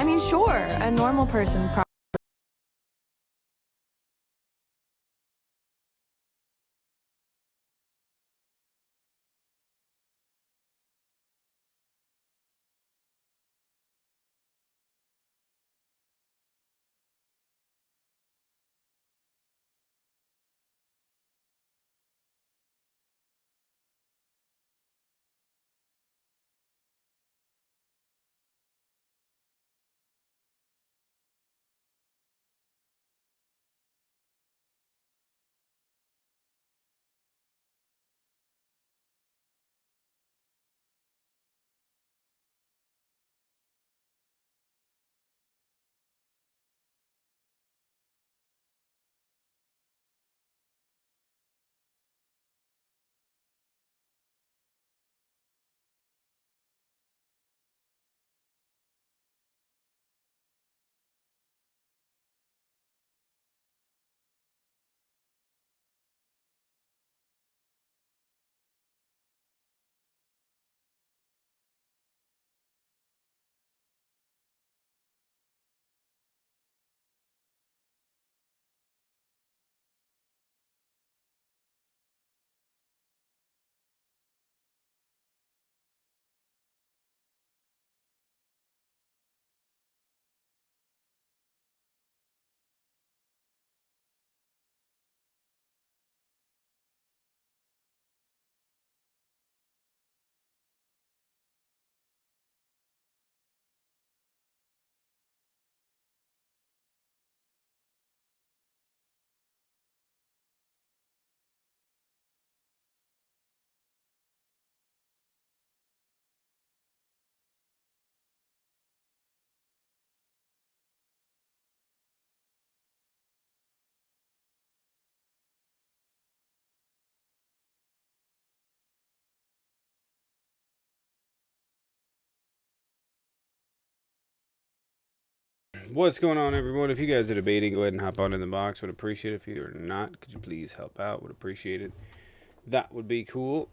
mean, sure, a normal person probably. What's going on, everyone? If you guys are debating, go ahead and hop on in the box. Would appreciate it. If you're not, could you please help out? Would appreciate it. That would be cool.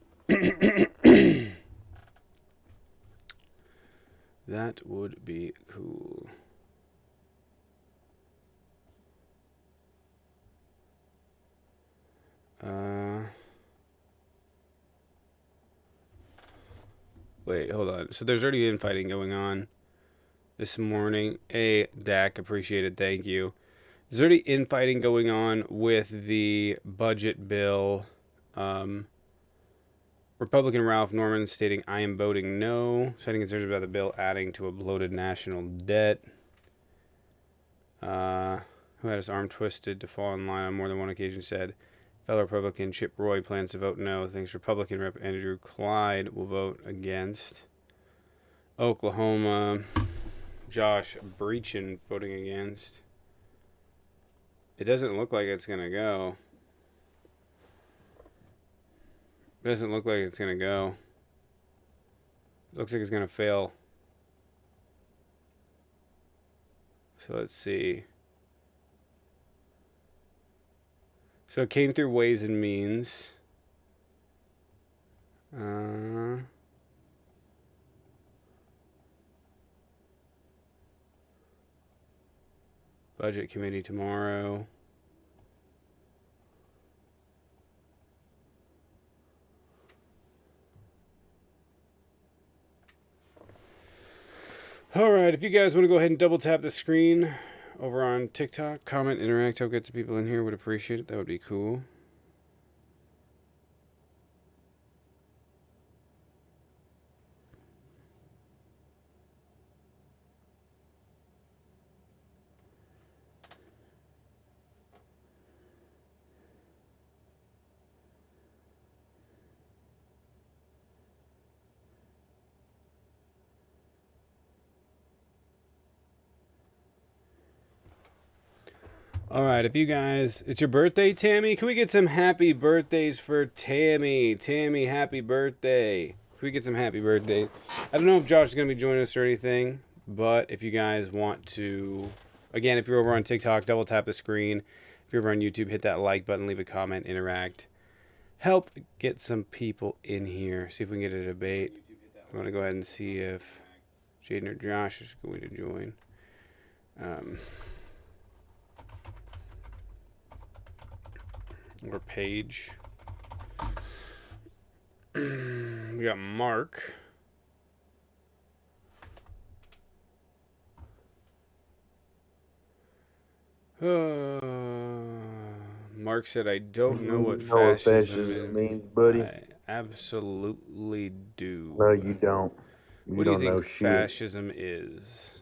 That would be cool. Wait, hold on. So there's already infighting going on this morning. Hey, Dak, appreciate it. Thank you. There's already infighting going on with the budget bill. Republican Ralph Norman stating, I am voting no, citing concerns about the bill adding to a bloated national debt. Who had his arm twisted to fall in line on more than one occasion, said fellow Republican Chip Roy plans to vote no. Thinks Republican Rep. Andrew Clyde will vote against. Oklahoma, Josh Breachin voting against. It doesn't look like it's going to go. It doesn't look like it's going to go. It looks like it's going to fail. So let's see. So it came through Ways and Means. Budget committee tomorrow. Alright, if you guys want to go ahead and double tap the screen over on TikTok, comment, interact, help get some people in here, would appreciate it. That would be cool. Alright, if you guys... It's your birthday, Tammy? Can we get some happy birthdays for Tammy? Tammy, happy birthday. Can we get some happy birthdays? I don't know if Josh is going to be joining us or anything, but if you guys want to... Again, if you're over on TikTok, double tap the screen. If you're over on YouTube, hit that like button, leave a comment, interact. Help get some people in here. See if we can get a debate. I'm going to go ahead and see if Jaden or Josh is going to join. Or Paige. We got Mark. Mark said, I don't know what You know what fascism fascism is. means, buddy? I absolutely do. No, you don't. What You do you don't think know shit. fascism is?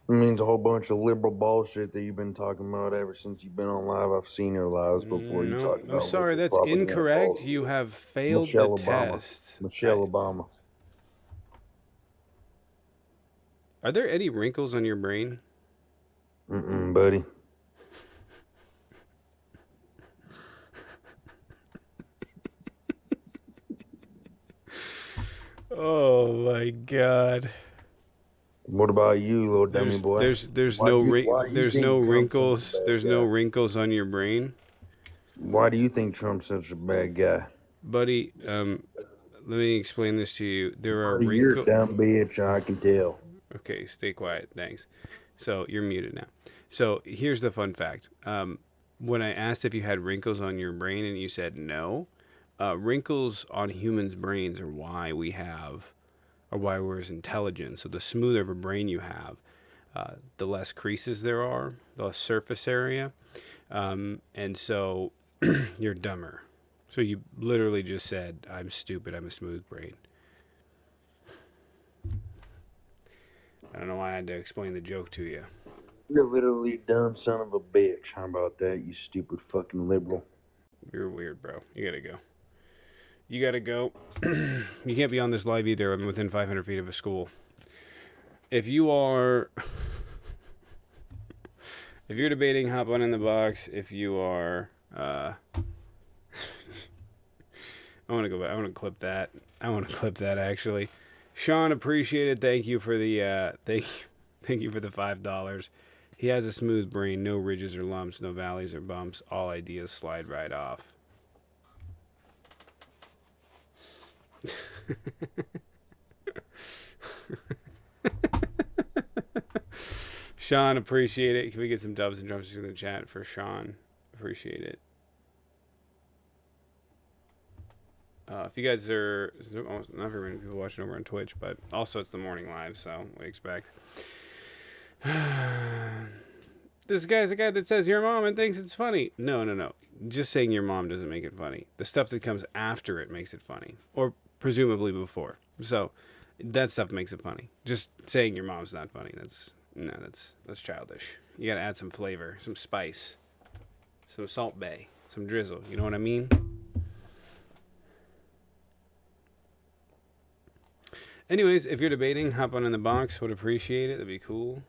It means a whole bunch of liberal bullshit that you've been talking about ever since you've been on live. I've seen your lives before. You No, talk I'm about sorry, liberal that's propaganda incorrect. You bullshit. have failed the Michelle Obama. test. Michelle Obama. Are there any wrinkles on your brain? Buddy. Oh my God. What about you, little dummy boy? There's Why no do you think Trump's such a wrinkles. bad There's guy? no wrinkles on your brain, Why do you think Trump's such a bad guy? buddy. Let me explain this to you. There are Buddy, you're a wrinkles. dumb bitch, I can tell. Okay, stay quiet. Thanks. So you're muted now. So here's the fun fact. When I asked if you had wrinkles on your brain and you said no, wrinkles on humans' brains are why we're as intelligent. So the smoother of a brain you have, the less creases there are, the less surface area, and so you're dumber. So you literally just said, "I'm stupid. I'm a smooth brain." I don't know why I had to explain the joke to you. You're literally a dumb son of a bitch. How about that, you stupid fucking liberal? You're weird, bro. You gotta go. You gotta go. You can't be on this live either. I'm within 500 feet of a school. If you are, if you're debating, hop on in the box. If you are, I want to go back. I want to clip that. I want to clip that actually. Sean, appreciate it. Thank you for the thank you for the $5. He has a smooth brain, no ridges or lumps, no valleys or bumps. All ideas slide right off. Sean, appreciate it. Can we get some dubs and drumsticks in the chat for Sean? Appreciate it. If you guys are, not very many people watching over on Twitch, but also it's the morning live, so we expect. This guy's the guy that says your mom and thinks it's funny. No. Just saying your mom doesn't make it funny. The stuff that comes after it makes it funny, or presumably before. So that stuff makes it funny. Just saying your mom's not funny. That's childish. You gotta add some flavor, some spice, some Salt Bae, some drizzle. You know what I mean? Anyways, if you're debating, hop on in the box. Would appreciate it. That'd be cool.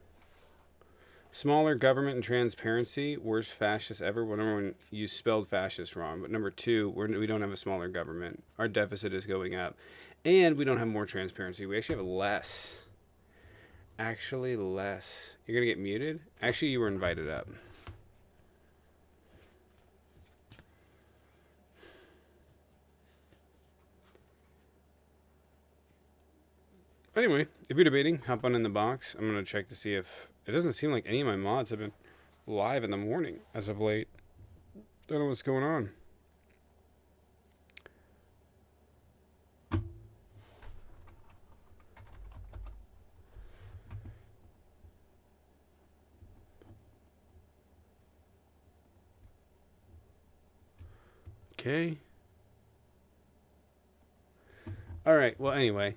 Smaller government and transparency. Worst fascist ever. Well, number one, you spelled fascist wrong. But number two, we don't have a smaller government. Our deficit is going up. And we don't have more transparency. We actually have less. Actually, less. You're going to get muted? Actually, you were invited up. Anyway, if you're debating, hop on in the box. I'm going to check to see if... It doesn't seem like any of my mods have been live in the morning as of late. Don't know what's going on. Okay. All right. Well, anyway.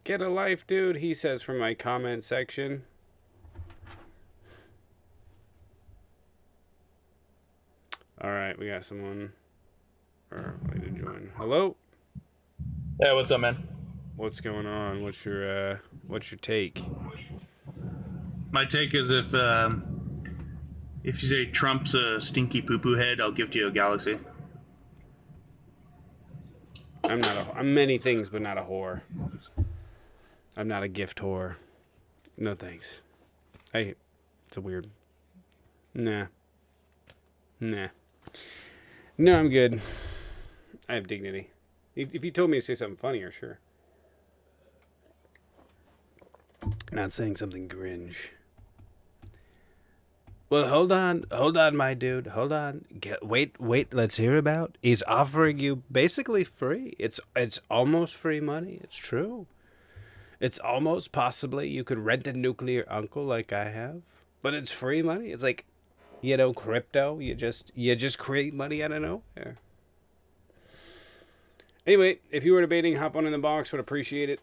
Get a life, dude, he says from my comment section. All right, we got someone ready to join. Hello? Hey, what's up, man? What's going on? What's your take? My take is if you say Trump's a stinky poo-poo head, I'll gift you a galaxy. I'm many things, but not a whore. I'm not a gift whore. No thanks. It's a weird. Nah. No, I'm good. I have dignity. If you told me to say something funnier, sure. Not saying something cringe. Well, hold on, my dude, hold on. Wait, let's hear about. He's offering you basically free. It's almost free money. It's true. It's almost possibly you could rent a nuclear uncle like I have, but it's free money. It's like, crypto. You just create money out of nowhere. Anyway, if you were debating, hop on in the box. Would appreciate it.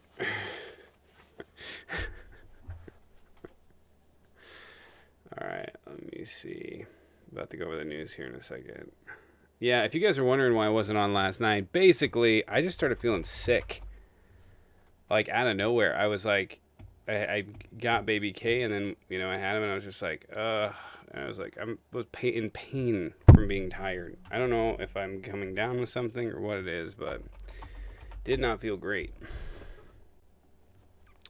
All right, let me see. About to go over the news here in a second. Yeah, if you guys are wondering why I wasn't on last night, basically, I just started feeling sick. Like, out of nowhere. I was like, I got baby K, and then, I had him, and I was just like, ugh. And I was like, in pain from being tired. I don't know if I'm coming down with something or what it is, but did not feel great.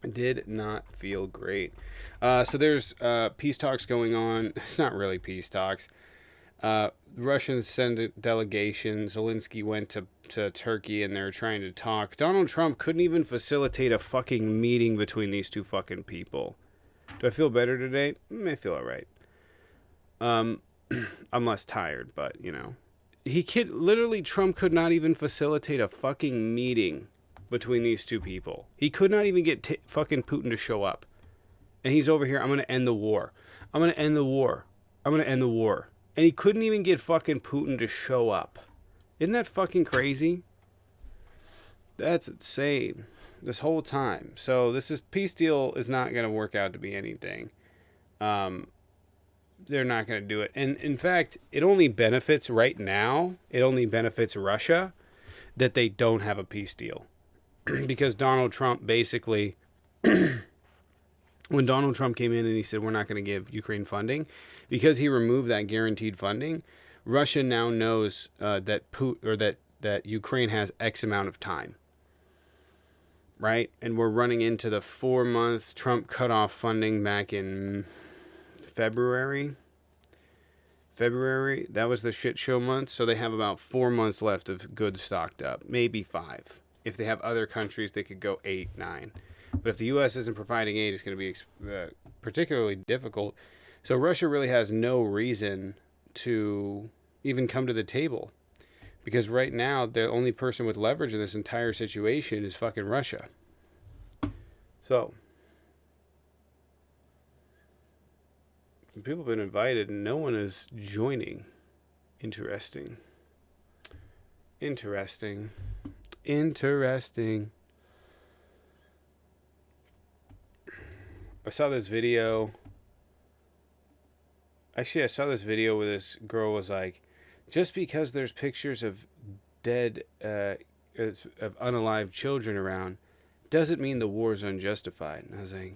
Did not feel great. So there's peace talks going on. It's not really peace talks. Russians send a delegation. Zelensky went to Turkey, and they're trying to talk. Donald Trump couldn't even facilitate a fucking meeting between these two fucking people. Do I feel better today? I feel all right. I'm less tired, but, literally, Trump could not even facilitate a fucking meeting between these two people. He could not even get fucking Putin to show up. And he's over here, I'm going to end the war. I'm going to end the war. I'm going to end the war. And he couldn't even get fucking Putin to show up. Isn't that fucking crazy? That's insane. This whole time. So this peace deal is not going to work out to be anything. They're not going to do it. And in fact, it only benefits right now. It only benefits Russia that they don't have a peace deal. Because Donald Trump basically, when Donald Trump came in and he said, we're not going to give Ukraine funding, because he removed that guaranteed funding, Russia now knows that Ukraine has X amount of time. Right? And we're running into the 4-month Trump cut off funding back in February. That was the shit show month. So they have about 4 months left of goods stocked up. Maybe 5. If they have other countries, they could go 8, 9. But if the U.S. isn't providing aid, it's going to be particularly difficult. So Russia really has no reason to even come to the table. Because right now, the only person with leverage in this entire situation is fucking Russia. So, people have been invited and no one is joining. Interesting. I saw this video. Actually, I saw this video where this girl was like, just because there's pictures of dead, of unalive children around, doesn't mean the war is unjustified. And I was like,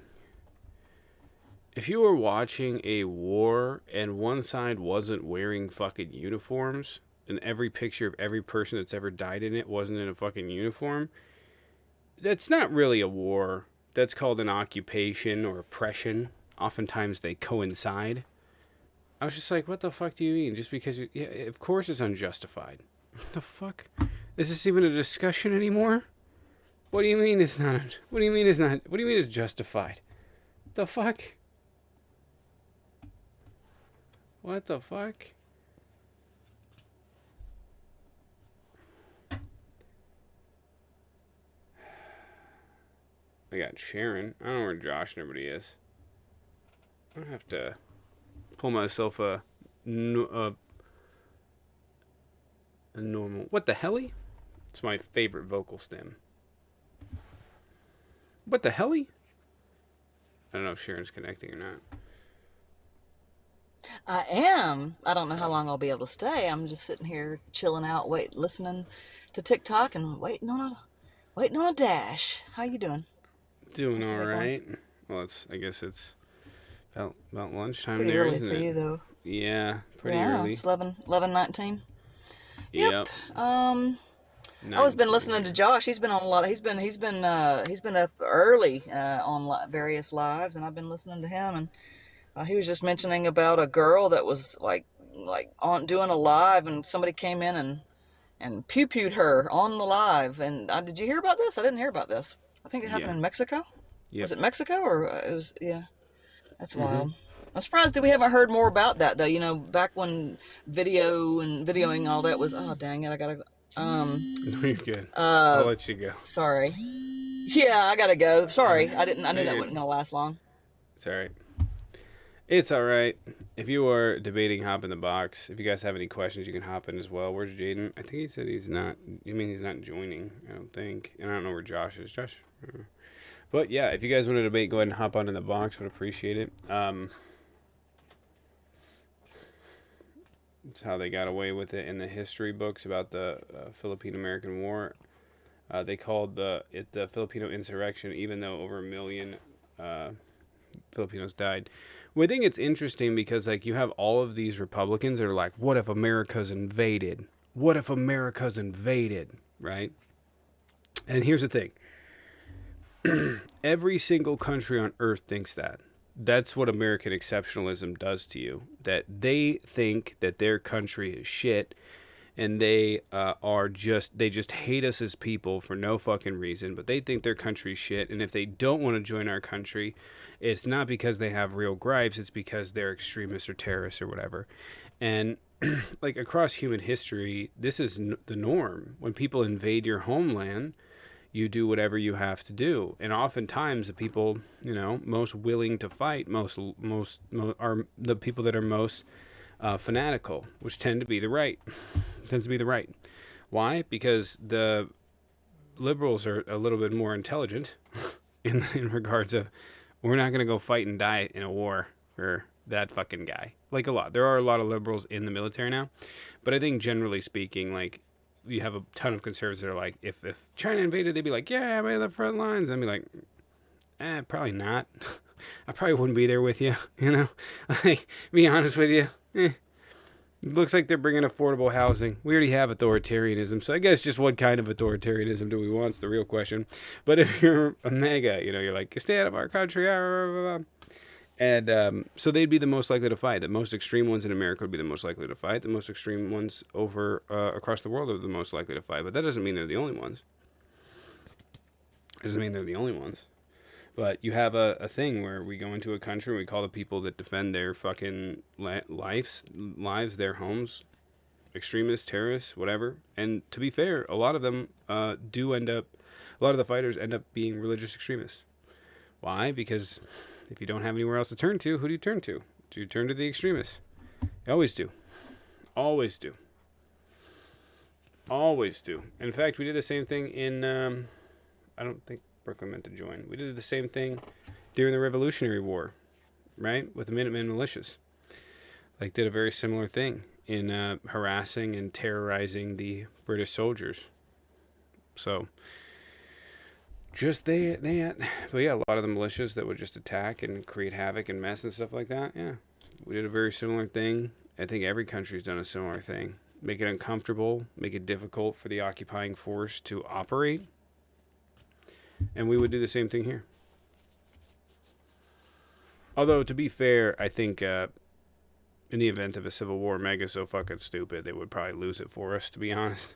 if you were watching a war and one side wasn't wearing fucking uniforms, and every picture of every person that's ever died in it wasn't in a fucking uniform, that's not really a war. That's called an occupation or oppression. Oftentimes they coincide. I was just like, what the fuck do you mean? Just because yeah, of course it's unjustified. What the fuck? Is this even a discussion anymore? What do you mean it's not? What do you mean it's not? What do you mean it's justified? The fuck? What the fuck? I got Sharon. I don't know where Josh and everybody is. I have to pull myself a normal. What the helly? It's my favorite vocal stem. What the helly? I don't know if Sharon's connecting or not. I am. I don't know how long I'll be able to stay. I'm just sitting here chilling out, listening to TikTok and waiting on a dash. How you doing? Doing all right. Well, I guess it's about lunchtime Pretty there, early isn't for it? you, though. Yeah, pretty Yeah, early. it's 11:19. Yep. I've always been listening to Josh. He's been on a lot. He's been up early on various lives, and I've been listening to him. And he was just mentioning about a girl that was like on doing a live, and somebody came in and pew-pewed her on the live. And did you hear about this? I didn't hear about this. I think it happened Yeah. in Mexico. Yep. Was it Mexico or it was? Yeah, that's Mm-hmm. wild. I'm surprised that we haven't heard more about that though. You know, back when video and videoing all that was. Oh dang it! I gotta. No, you're good. I'll Uh, let you go. sorry. Yeah, I gotta go. Sorry, I didn't. I No, knew that you're wasn't good. gonna last long. It's all right. It's all right. If you are debating, hop in the box. If you guys have any questions, you can hop in as well. Where's Jaden? I think he said he's not. You mean he's not joining? I don't think. And I don't know where Josh is. Josh. But yeah, if you guys want to debate, go ahead and hop on in the box. Would appreciate it. It's how they got away with it in the history books about the Philippine-American War. They called it the Filipino insurrection, even though over 1 million Filipinos died. Well, I think it's interesting because like you have all of these Republicans that are like, "What if America's invaded? What if America's invaded?" Right? And here's the thing: every single country on earth thinks that. That's what American exceptionalism does to you. That they think that their country is shit, and they just hate us as people for no fucking reason. But they think their country's shit, and if they don't want to join our country, it's not because they have real gripes. It's because they're extremists or terrorists or whatever. And like across human history, this is the norm. When people invade your homeland, you do whatever you have to do, and oftentimes the people, most willing to fight, most are the people that are most fanatical, which tends to be the right. Why? Because the liberals are a little bit more intelligent in regards of, we're not going to go fight and die in a war for that fucking guy. Like a lot. There are a lot of liberals in the military now, but I think generally speaking, like, you have a ton of conservatives that are like, if China invaded, they'd be like, yeah, I'm in the front lines. I'd be like, probably not. I probably wouldn't be there with you, Like, be honest with you. It looks like they're bringing affordable housing. We already have authoritarianism, so I guess just what kind of authoritarianism do we want is the real question. But if you're a mega, you're like, stay out of our country, and so they'd be the most likely to fight. The most extreme ones in America would be the most likely to fight. The most extreme ones over across the world are the most likely to fight. But that doesn't mean they're the only ones. It doesn't mean they're the only ones. But you have a thing where we go into a country and we call the people that defend their fucking lives, their homes, extremists, terrorists, whatever. And to be fair, a lot of them a lot of the fighters end up being religious extremists. Why? Because if you don't have anywhere else to turn to, who do you turn to? Do you turn to the extremists? You always do. Always do. Always do. In fact, we did the same thing in, I don't think Brooklyn meant to join. We did the same thing during the Revolutionary War, right? With the Minutemen militias. Like, did a very similar thing in harassing and terrorizing the British soldiers. So, just but yeah, a lot of the militias that would just attack and create havoc and mess and stuff like that. Yeah, we did a very similar thing. I think every country's done a similar thing. Make it uncomfortable, make it difficult for the occupying force to operate. And we would do the same thing here. Although, to be fair, I think in the event of a civil war, Mega's so fucking stupid, they would probably lose it for us, to be honest.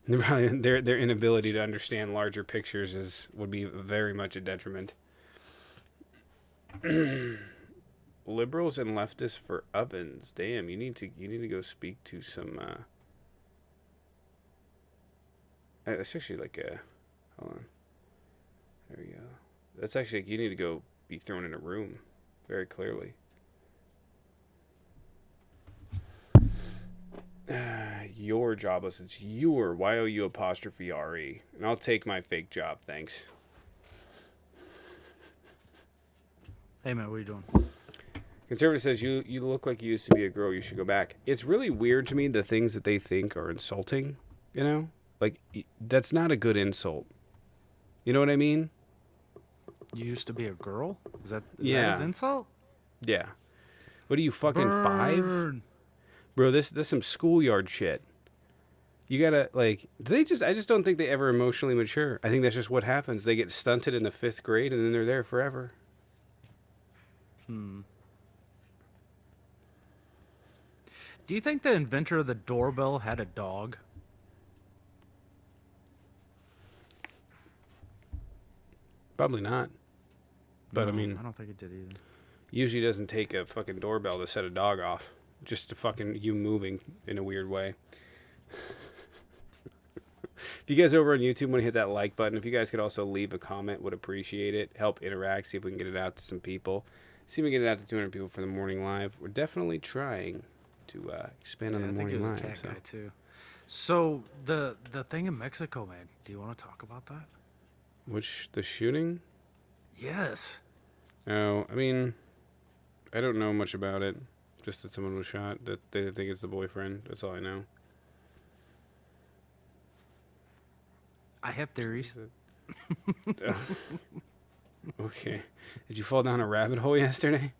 Their inability to understand larger pictures would be very much a detriment. Liberals and leftists for ovens. Damn, you need to go speak to some. It's actually like a. Hold on. There we go. That's actually you need to go be thrown in a room, very clearly. Your jobless. It's your YOU''RE. And I'll take my fake job, thanks. Hey man, what are you doing? Conservative says you look like you used to be a girl. You should go back. It's really weird to me the things that they think are insulting. Like that's not a good insult. You know what I mean? You used to be a girl? Is that his insult? Yeah. What are you fucking Burn. 5? Bro, this some schoolyard shit. You gotta, I just don't think they ever emotionally mature. I think that's just what happens. They get stunted in the 5th grade and then they're there forever. Do you think the inventor of the doorbell had a dog? Probably not. But No, I mean, I don't think it did either. usually doesn't take a fucking doorbell to set a dog off. Just to fucking you moving in a weird way. If you guys are over on YouTube want to hit that like button, if you guys could also leave a comment, would appreciate it. Help interact, see if we can get it out to some people. See if we can get it out to 200 people for the morning live. We're definitely trying to expand on the morning live. I think it was a cat guy too. So the thing in Mexico, man. Do you want to talk about that? The shooting? Yes. Oh, I mean, I don't know much about it. Just that someone was shot. That they think it's the boyfriend. That's all I know. I have theories. Okay. Did you fall down a rabbit hole yesterday?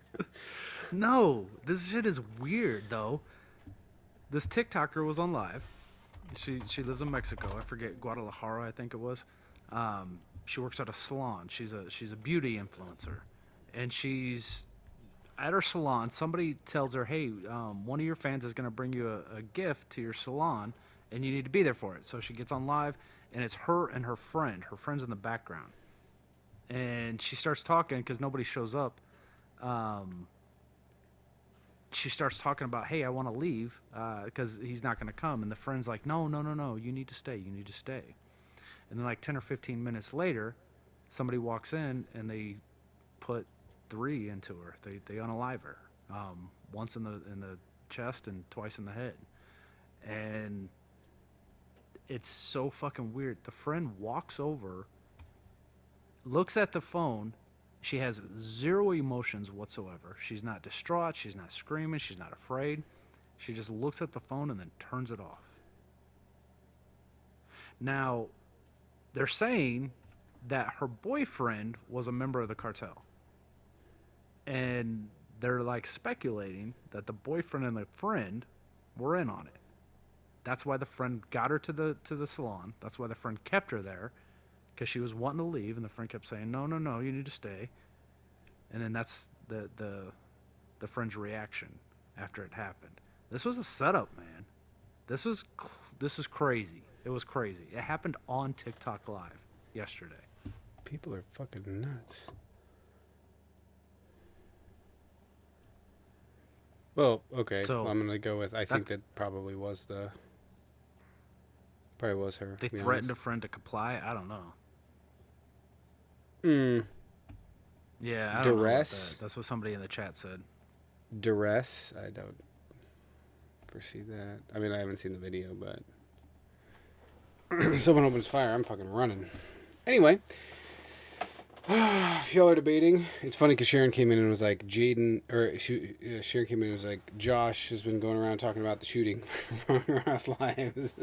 No, this shit is weird though. This TikToker was on live. She lives in Mexico. I forget, Guadalajara, I think it was. She works at a salon. She's a beauty influencer, and she's at her salon. Somebody tells her, "Hey, one of your fans is gonna bring you a gift to your salon, and you need to be there for it." So she gets on live, and it's her and her friend. Her friend's in the background, and she starts talking because nobody shows up. She starts talking about, hey, I want to leave because he's not going to come. And the friend's like, no, you need to stay. You need to stay. And then like 10 or 15 minutes later, somebody walks in and they put 3 into her. They unalive her. Once in the chest and twice in the head. And it's so fucking weird. The friend walks over, looks at the phone. She has 0 emotions whatsoever. She's not distraught. She's not screaming. She's not afraid. She just looks at the phone and then turns it off. Now, they're saying that her boyfriend was a member of the cartel. And they're like speculating that the boyfriend and the friend were in on it. That's why the friend got her to the salon. That's why the friend kept her there. Because she was wanting to leave, and the friend kept saying, no, you need to stay. And then that's the friend's reaction after it happened. This was a setup, man. This is crazy. It was crazy. It happened on TikTok Live yesterday. People are fucking nuts. Well, okay. So, I'm gonna go with. I think that probably was her. They threatened a friend to comply. I don't know. Yeah, I don't know Duress? that's what somebody in the chat said. Duress? I don't foresee that. I mean, I haven't seen the video, but if someone opens fire, I'm fucking running. Anyway, if y'all are debating, it's funny because Sharon came in and was like, Sharon came in and was like, Josh has been going around talking about the shooting from Ross Lives.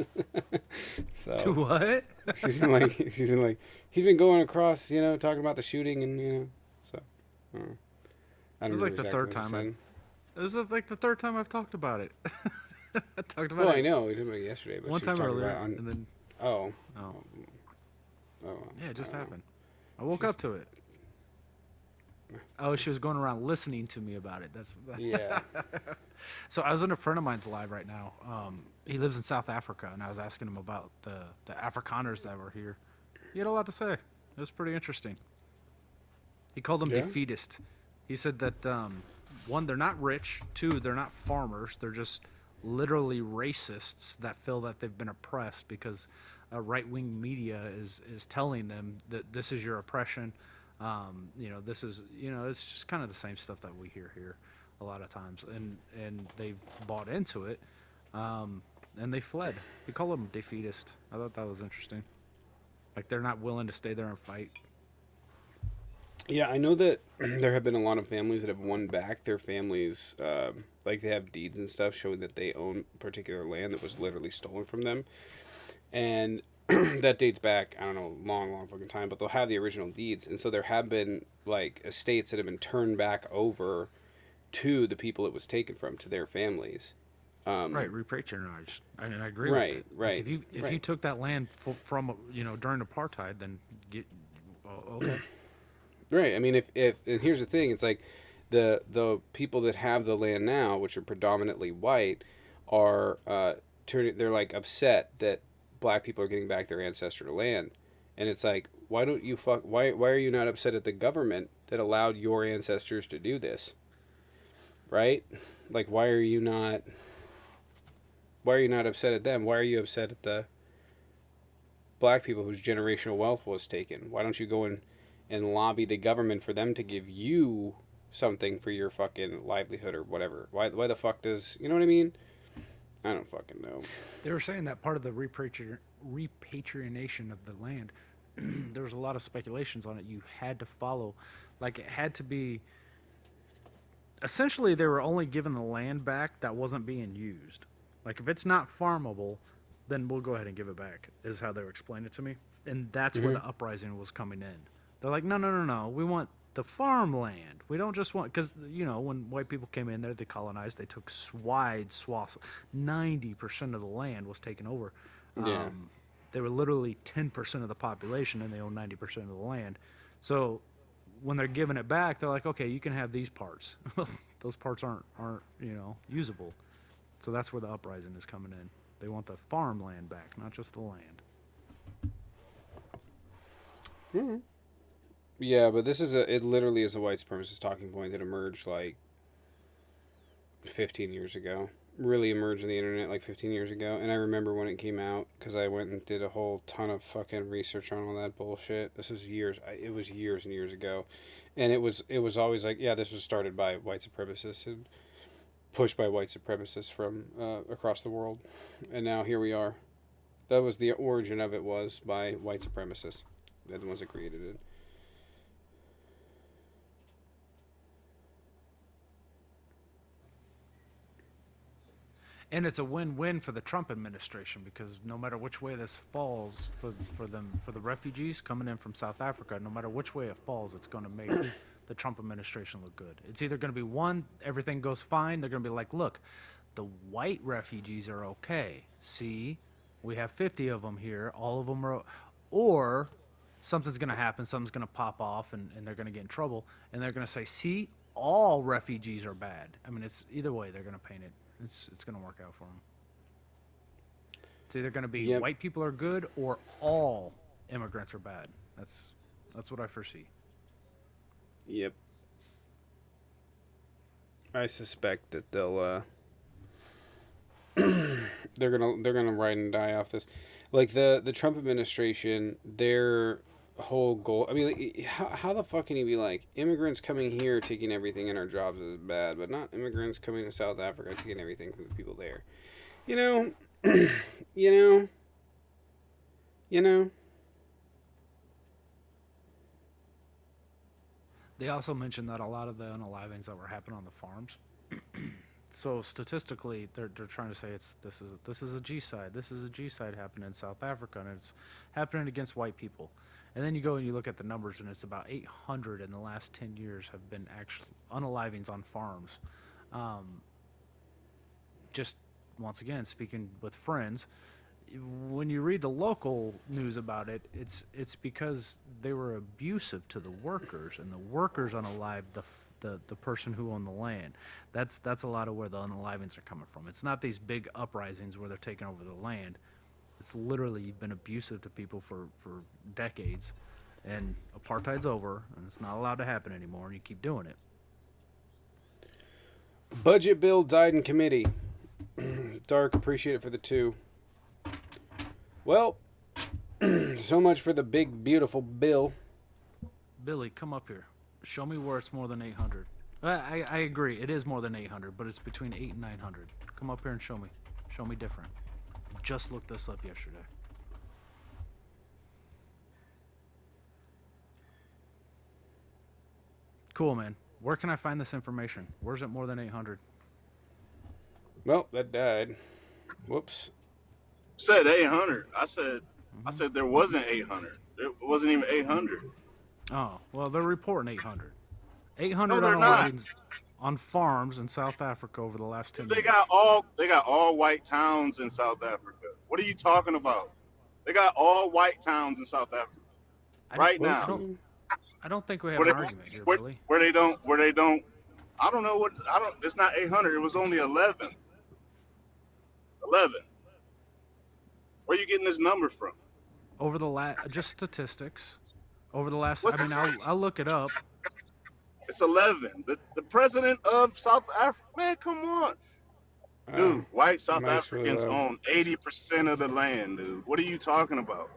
So To what? she's been like, he's been going across, talking about the shooting and, so. I don't It was know like the exactly third what she time. said. It was like the third time I've talked about it. I talked about Well, it I know. We talked about it yesterday, but one she was time talking earlier, about and then Oh. yeah, it just happened. I woke up to it. Oh, she was going around listening to me about it. Yeah. So I was on a friend of mine's live right now. He lives in South Africa, and I was asking him about the Afrikaners that were here. He had a lot to say. It was pretty interesting. He called them defeatist. He said that 1, they're not rich. 2, they're not farmers. They're just literally racists that feel that they've been oppressed because right-wing media is telling them that this is your oppression. This is, it's just kind of the same stuff that we hear here a lot of times. And they've bought into it, and they fled. He called them defeatist. I thought that was interesting. Like, they're not willing to stay there and fight. Yeah, I know that there have been a lot of families that have won back their families, like they have deeds and stuff showing that they own particular land that was literally stolen from them. And that dates back, I don't know, long fucking time, but they'll have the original deeds. And so there have been, like, estates that have been turned back over to the people it was taken from, to their families. Right, repatronage. I agree with it. Right, Like if you took that land from during apartheid, then okay. Right. I mean, if and here's the thing, it's like the people that have the land now, which are predominantly white, are they're like upset that black people are getting back their ancestral land, and it's like, Why don't you why are you not upset at the government that allowed your ancestors to do this? Right? Like, why are you not upset at them? Why are you upset at the black people whose generational wealth was taken? Why don't you go and lobby the government for them to give you something for your fucking livelihood or whatever? Why the fuck does, you know what I mean? I don't fucking know. They were saying that part of the repatriation of the land, there was a lot of speculations on it. You had to follow, like it had to be, essentially they were only given the land back that wasn't being used. Like if it's not farmable, then we'll go ahead and give it back, is how they were explaining it to me. And that's where the uprising was coming in. They're like, no, we want the farmland. We don't just want, because, you know, when white people came in there, they colonized, they took wide swaths. 90% of the land was taken over. Yeah. They were literally 10% of the population, and they own 90% of the land. So when they're giving it back, they're like, okay, you can have these parts. Those parts aren't you know, usable. So that's where the uprising is coming in. They want the farmland back, not just the land. Mm-hmm. Yeah, but it literally is a white supremacist talking point that emerged like 15 years ago. Really emerged on the internet like 15 years ago. And I remember when it came out because I went and did a whole ton of fucking research on all that bullshit. This is it was years and years ago. And it was always like, yeah, this was started by white supremacists and pushed by white supremacists from across the world. And now here we are. That was the origin of it, was by white supremacists. They're the ones that created it. And it's a win-win for the Trump administration, because no matter which way this falls for the refugees coming in from South Africa, no matter which way it falls, it's going to make the Trump administration look good. It's either going to be one, everything goes fine. They're going to be like, look, the white refugees are okay. See, we have 50 of them here. All of them are, or something's going to happen. Something's going to pop off, and they're going to get in trouble. And they're going to say, see, all refugees are bad. I mean, it's either way they're going to paint it. It's going to work out for them. It's either going to be white people are good or all immigrants are bad. That's what I foresee. Yep. I suspect that they'll they're gonna ride and die off this. Like the Trump administration, their whole goal, I mean, like, how the fuck can you be like, immigrants coming here taking everything in our jobs is bad, but not immigrants coming to South Africa taking everything from the people there? You know, you know. They also mentioned that a lot of the unalivings that were happening on the farms. So statistically, they're trying to say this is a G-side. This is a G-side happening in South Africa, and it's happening against white people. And then you go and you look at the numbers, and it's about 800 in the last 10 years have been actual unalivings on farms. Just once again, speaking with friends, when you read the local news about it, it's because they were abusive to the workers, and the workers unalived the person who owned the land. That's a lot of where the unalivings are coming from. It's not these big uprisings where they're taking over the land. It's literally been abusive to people for decades, and apartheid's over, and it's not allowed to happen anymore, and you keep doing it. Budget bill died in committee. Dark, appreciate it for the 2. Well, so much for the big, beautiful bill. Billy, come up here. Show me where it's more than 800. I agree, it is more than 800, but it's between 8 and 900. Come up here and show me. Show me different. Just looked this up yesterday. Cool, man. Where can I find this information? Where's it more than 800? Well, that died. Whoops. Said 800. I said there wasn't 800. It wasn't even 800. Oh, well, they're reporting 800. 800 No, they're not. on farms in South Africa over the last 10 They years. got all white towns in South Africa. What are you talking about? They got all white towns in South Africa right now. I don't think we have an argument here, Billy. Where they don't. I don't know what. It's not 800. It was only 11. 11. Where are you getting this number from? Over the just statistics. over the last. What's I mean, I'll look it up. It's 11. The president of South Africa. Man, come on, dude. White South Mike's really Africans loud. own 80% of the land, dude. What are you talking about?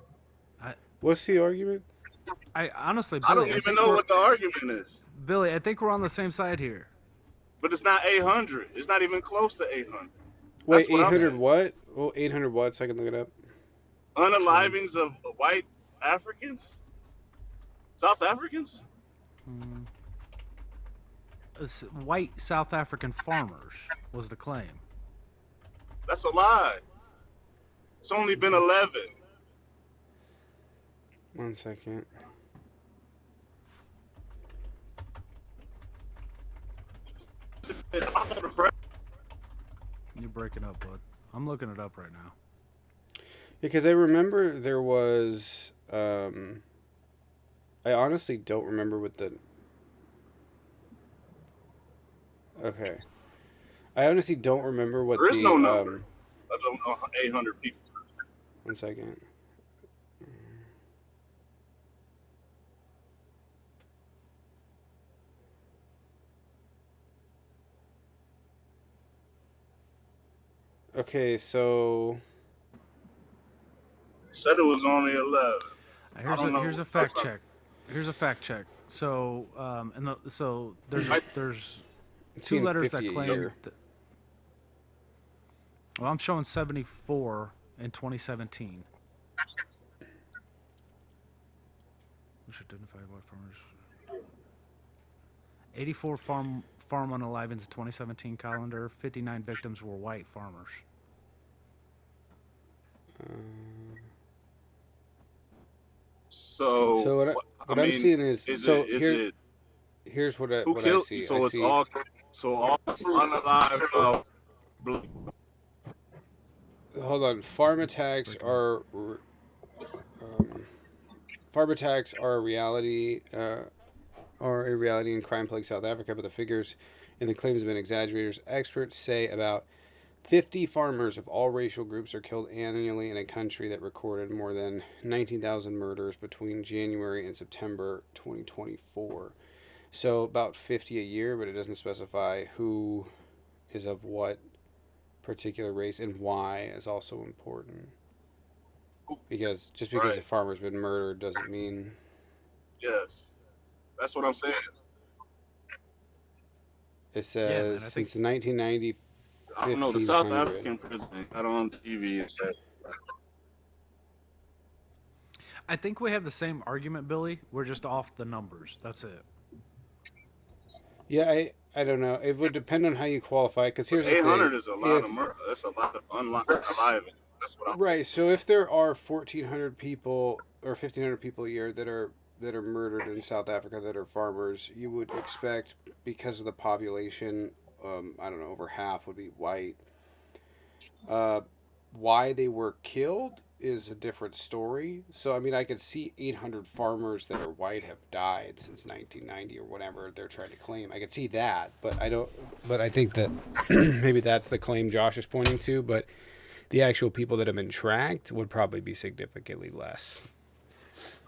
What's the argument? I honestly, I Billy, don't even think know we're- what the argument is. Billy, I think we're on the same side here. But it's not 800. It's not even close to 800. Wait, That's what I'm 800 saying. what? Well, 800 what? So I can look it up. Unalivings of white Africans? South Africans? White South African farmers was the claim. That's a lie. It's only been 11. 1 second. You're breaking up, bud. I'm looking it up right now. Yeah, because I remember there was. I honestly don't remember what the. Okay. I honestly don't remember what There is the. no number. I don't know 800 people. 1 second. Okay, so. Said it was only 11. Here's a fact check. Here's a fact check. So, there's two letters that claim. Well, I'm showing 74 in 2017. Which identified white farmers. 84 farm unalivings in 2017 calendar. 59 victims were white farmers. So what I'm seeing is here's what I see. So I it's see, all unalive. Hold on. Farm attacks are a reality. Are a reality in crime-plagued South Africa, but the figures in the claims have been exaggerated. Experts say about 50 farmers of all racial groups are killed annually in a country that recorded more than 19,000 murders between January and September 2024. So about 50 a year, but it doesn't specify who is of what particular race and why is also important. Because just because a farmer's been murdered doesn't mean... Yes. That's what I'm saying. It says since 1990, I don't know, the South African president got on TV and said... I think we have the same argument, Billy. We're just off the numbers. That's it. Yeah, I don't know. It would depend on how you qualify. Because here's 800 is a lot of murder. That's a lot of alive. That's what I'm saying. So if there are 1,400 people or 1,500 people a year that are murdered in South Africa that are farmers, you would expect, because of the population, I don't know, over half would be white. Why they were killed is a different story. So, I mean, I could see 800 farmers that are white have died since 1990 or whatever they're trying to claim. I could see that, but I think that maybe that's the claim Josh is pointing to, but the actual people that have been tracked would probably be significantly less.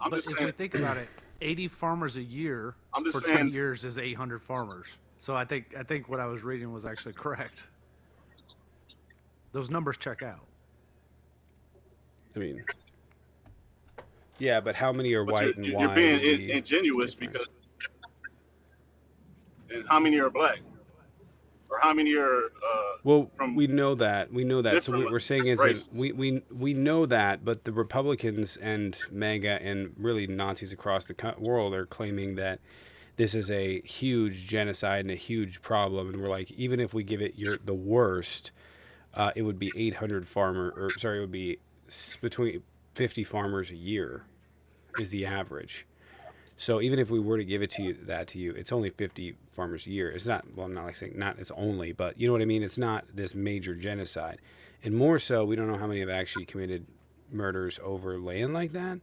But if you think about it, 80 farmers a year for 10 years is 800 farmers. So I think what I was reading was actually correct. Those numbers check out. I mean, yeah, but how many are white and why? You're being ingenuous because... And how many are black? Or how many are... we know that. So what we're saying is that we know that, but the Republicans and MAGA and really Nazis across the world are claiming that this is a huge genocide and a huge problem. And we're like, even if we give it the worst, it would be 800 it would be between 50 farmers a year is the average. So even if we were to give it to you, it's only 50 farmers a year. It's not, well, I'm not like saying not it's only, but you know what I mean? It's not this major genocide. And more so, we don't know how many have actually committed murders over land like that.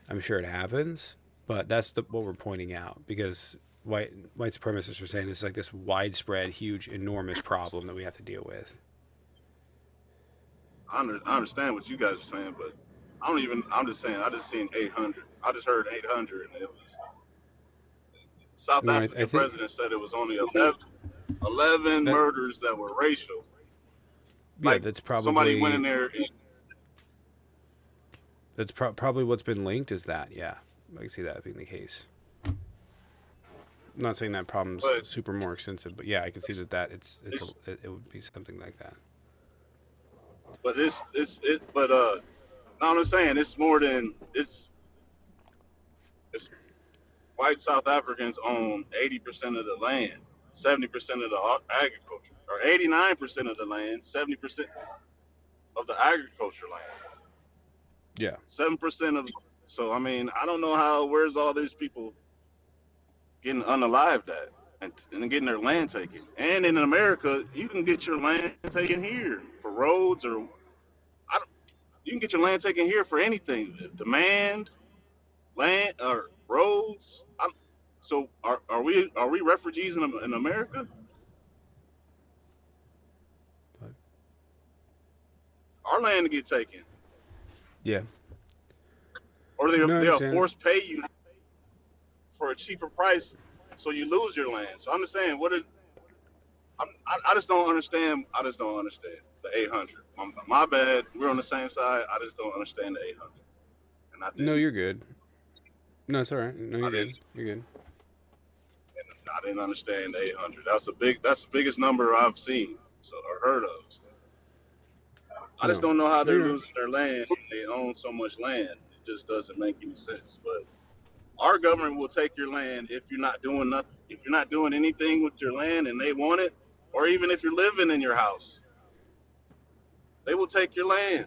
I'm sure it happens, but that's what we're pointing out, because white supremacists are saying it's like this widespread, huge, enormous problem that we have to deal with. I understand what you guys are saying, but I don't even. I'm just saying. I just seen 800. I just heard 800, and it was South No, I African think president said it was only 11 that murders that were racial. yeah, Like somebody went in there. that's probably what's been linked is that. Yeah, I can see that being the case. I'm not saying that problem's But super more extensive, but yeah, I can see that it's it would be something like that. but it. But I'm just saying it's more than it's white South Africans own 80% of the land, 70% of the agriculture, or 89% of the land, 70% of the agriculture land, Yeah. 7% of. So I mean, I don't know where's all these people getting unalived at and getting their land taken. And in America, you can get your land taken here for roads or I don't, you can get your land taken here for anything. Demand land or roads. So are we refugees in America? But, Our land to get taken, yeah. or No, I they'll understand. force pay you for a cheaper price, so you lose your land. So I'm just saying, I just don't understand. I just don't understand the 800. My bad. We're on the same side. I just don't understand the 800, and I No, didn't. you're good. No, it's all right. No, I you're good. didn't. You're good. I didn't understand the 800. That's the biggest number I've seen or heard of. So I just No. don't know how No, they're you're right. losing their land. They own so much land. It just doesn't make any sense. But our government will take your land if you're not doing nothing. If you're not doing anything with your land and they want it, or even if you're living in your house, they will take your land.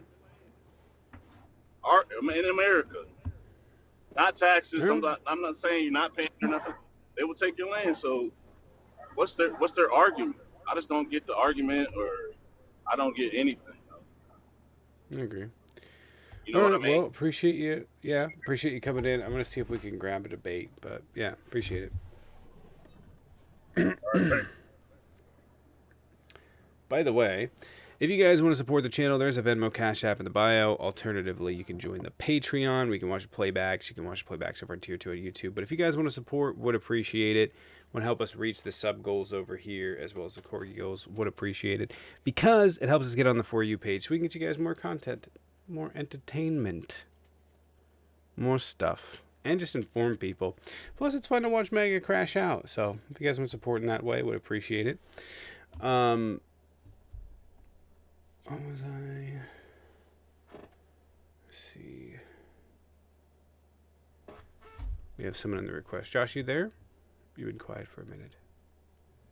In America, not taxes. All right. I'm not saying you're not paying or nothing. They will take your land. So what's their argument? I just don't get the argument, or I don't get anything. I agree. You All know what I right. mean? Well, appreciate you. Yeah, appreciate you coming in. I'm gonna see if we can grab a debate, but yeah, appreciate it. By the way, if you guys want to support the channel, there's a Venmo Cash App in the bio. Alternatively, you can join the Patreon. We can watch playbacks. You can watch playbacks over on Tier 2 on YouTube. But if you guys want to support, would appreciate it. Want to help us reach the sub goals over here as well as the corgi goals, would appreciate it. Because it helps us get on the For You page so we can get you guys more content, more entertainment, more stuff, and just inform people. Plus, it's fun to watch Mega crash out. So if you guys want to support in that way, would appreciate it. What was I? Let's see. We have someone in the request. Josh, you there? You've been quiet for a minute.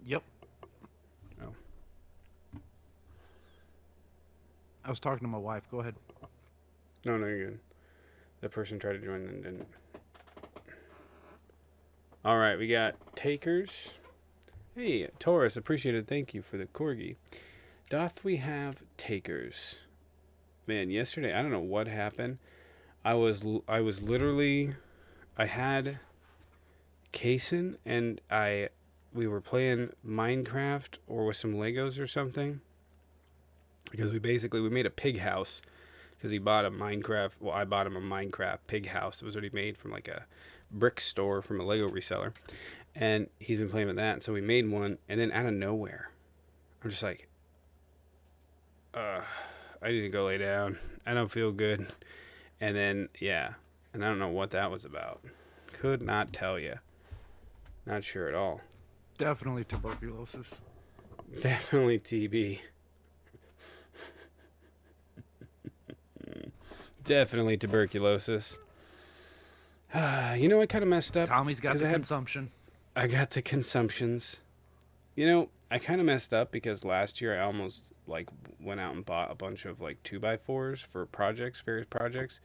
Yep. Oh. I was talking to my wife. Go ahead. No, you're good. That person tried to join and didn't. All right, we got takers. Hey, Taurus, appreciated. Thank you for the corgi. Doth we have takers? Man, yesterday, I don't know what happened. I was literally, I had Kason and we were playing Minecraft or with some Legos or something. Because we made a pig house. Because he bought a Minecraft, well, I bought him a Minecraft pig house. It was already made from like a brick store from a Lego reseller. And he's been playing with that. And so we made one. And then out of nowhere, I'm just like, I need to go lay down. I don't feel good. And then, yeah. And I don't know what that was about. Could not tell you. Not sure at all. Definitely tuberculosis. Definitely TB. Definitely tuberculosis. You know, I kind of messed up. Tommy's got the consumption. I got the consumptions. You know, I kind of messed up because last year I almost like went out and bought a bunch of like 2x4s for various projects,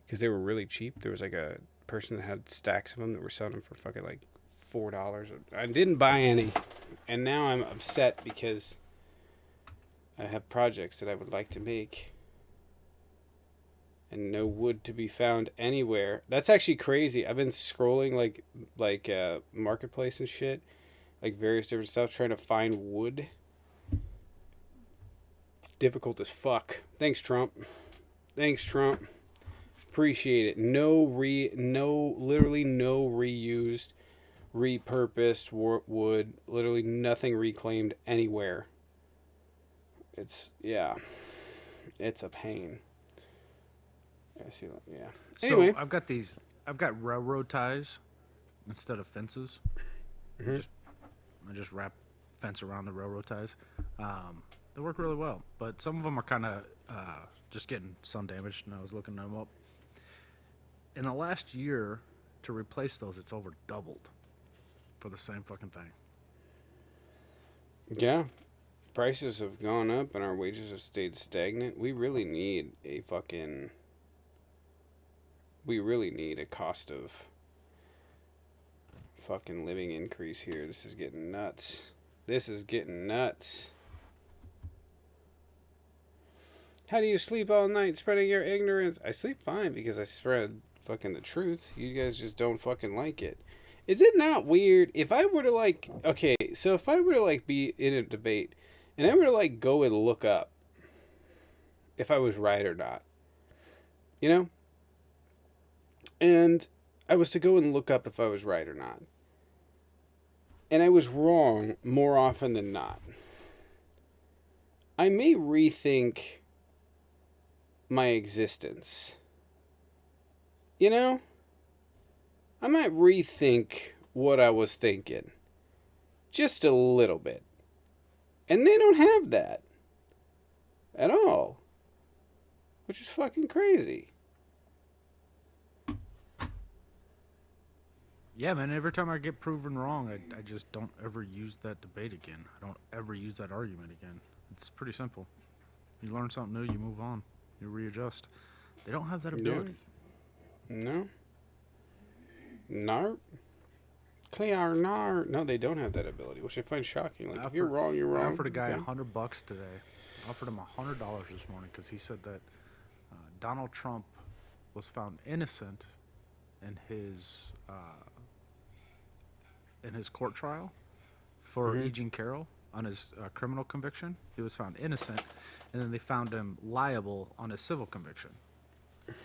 because they were really cheap. There was like a person that had stacks of them that were selling them for fucking like $4. I didn't buy any, and now I'm upset because I have projects that I would like to make and no wood to be found anywhere. That's actually crazy. I've been scrolling like marketplace and shit, like various different stuff, trying to find wood. Difficult as fuck. Thanks, Trump. appreciate it. Literally no reused, repurposed wood. Literally nothing reclaimed anywhere. It's a pain. I see. Yeah. Anyway, So I've got railroad ties instead of fences. I just wrap fence around the railroad ties. They work really well, but some of them are kind of just getting sun damaged, and I was looking them up. In the last year, to replace those, it's over doubled for the same fucking thing. yeah, prices have gone up and our wages have stayed stagnant. We really need a cost of fucking living increase here. This is getting nuts. How do you sleep all night spreading your ignorance? I sleep fine because I spread fucking the truth. You guys just don't fucking like it. Is it not weird if I were to if I were to be in a debate and I were to go and look up if I was right or not, you know? And I was to go and look up if I was right or not. And I was wrong more often than not. I may rethink my existence. You know? I might rethink what I was thinking. Just a little bit. And they don't have that. At all. Which is fucking crazy. Yeah, man, every time I get proven wrong, I just don't ever use that debate again. I don't ever use that argument again. It's pretty simple. You learn something new, you move on. You readjust. They don't have that ability. No. Narp. Clear narp. No, they don't have that ability, which I find shocking. If you're wrong, you're wrong. I offered a guy okay. $100 today. I offered him $100 this morning because he said that Donald Trump was found innocent in his court trial for E. Jean Carroll on his criminal conviction. He was found innocent, and then they found him liable on his civil conviction.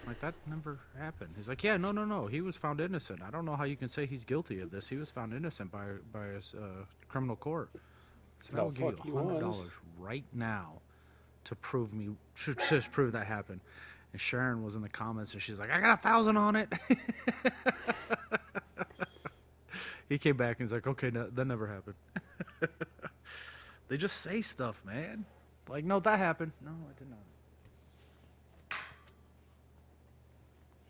Like, that never happened. He's like, yeah, no. He was found innocent. I don't know how you can say he's guilty of this. He was found innocent by his criminal court. So I will give you $100 right now to prove that happened. And Sharon was in the comments, and she's like, I got 1,000 on it. He came back and he's like, okay, no, that never happened. They just say stuff, man. Like, no, that happened. No, it did not.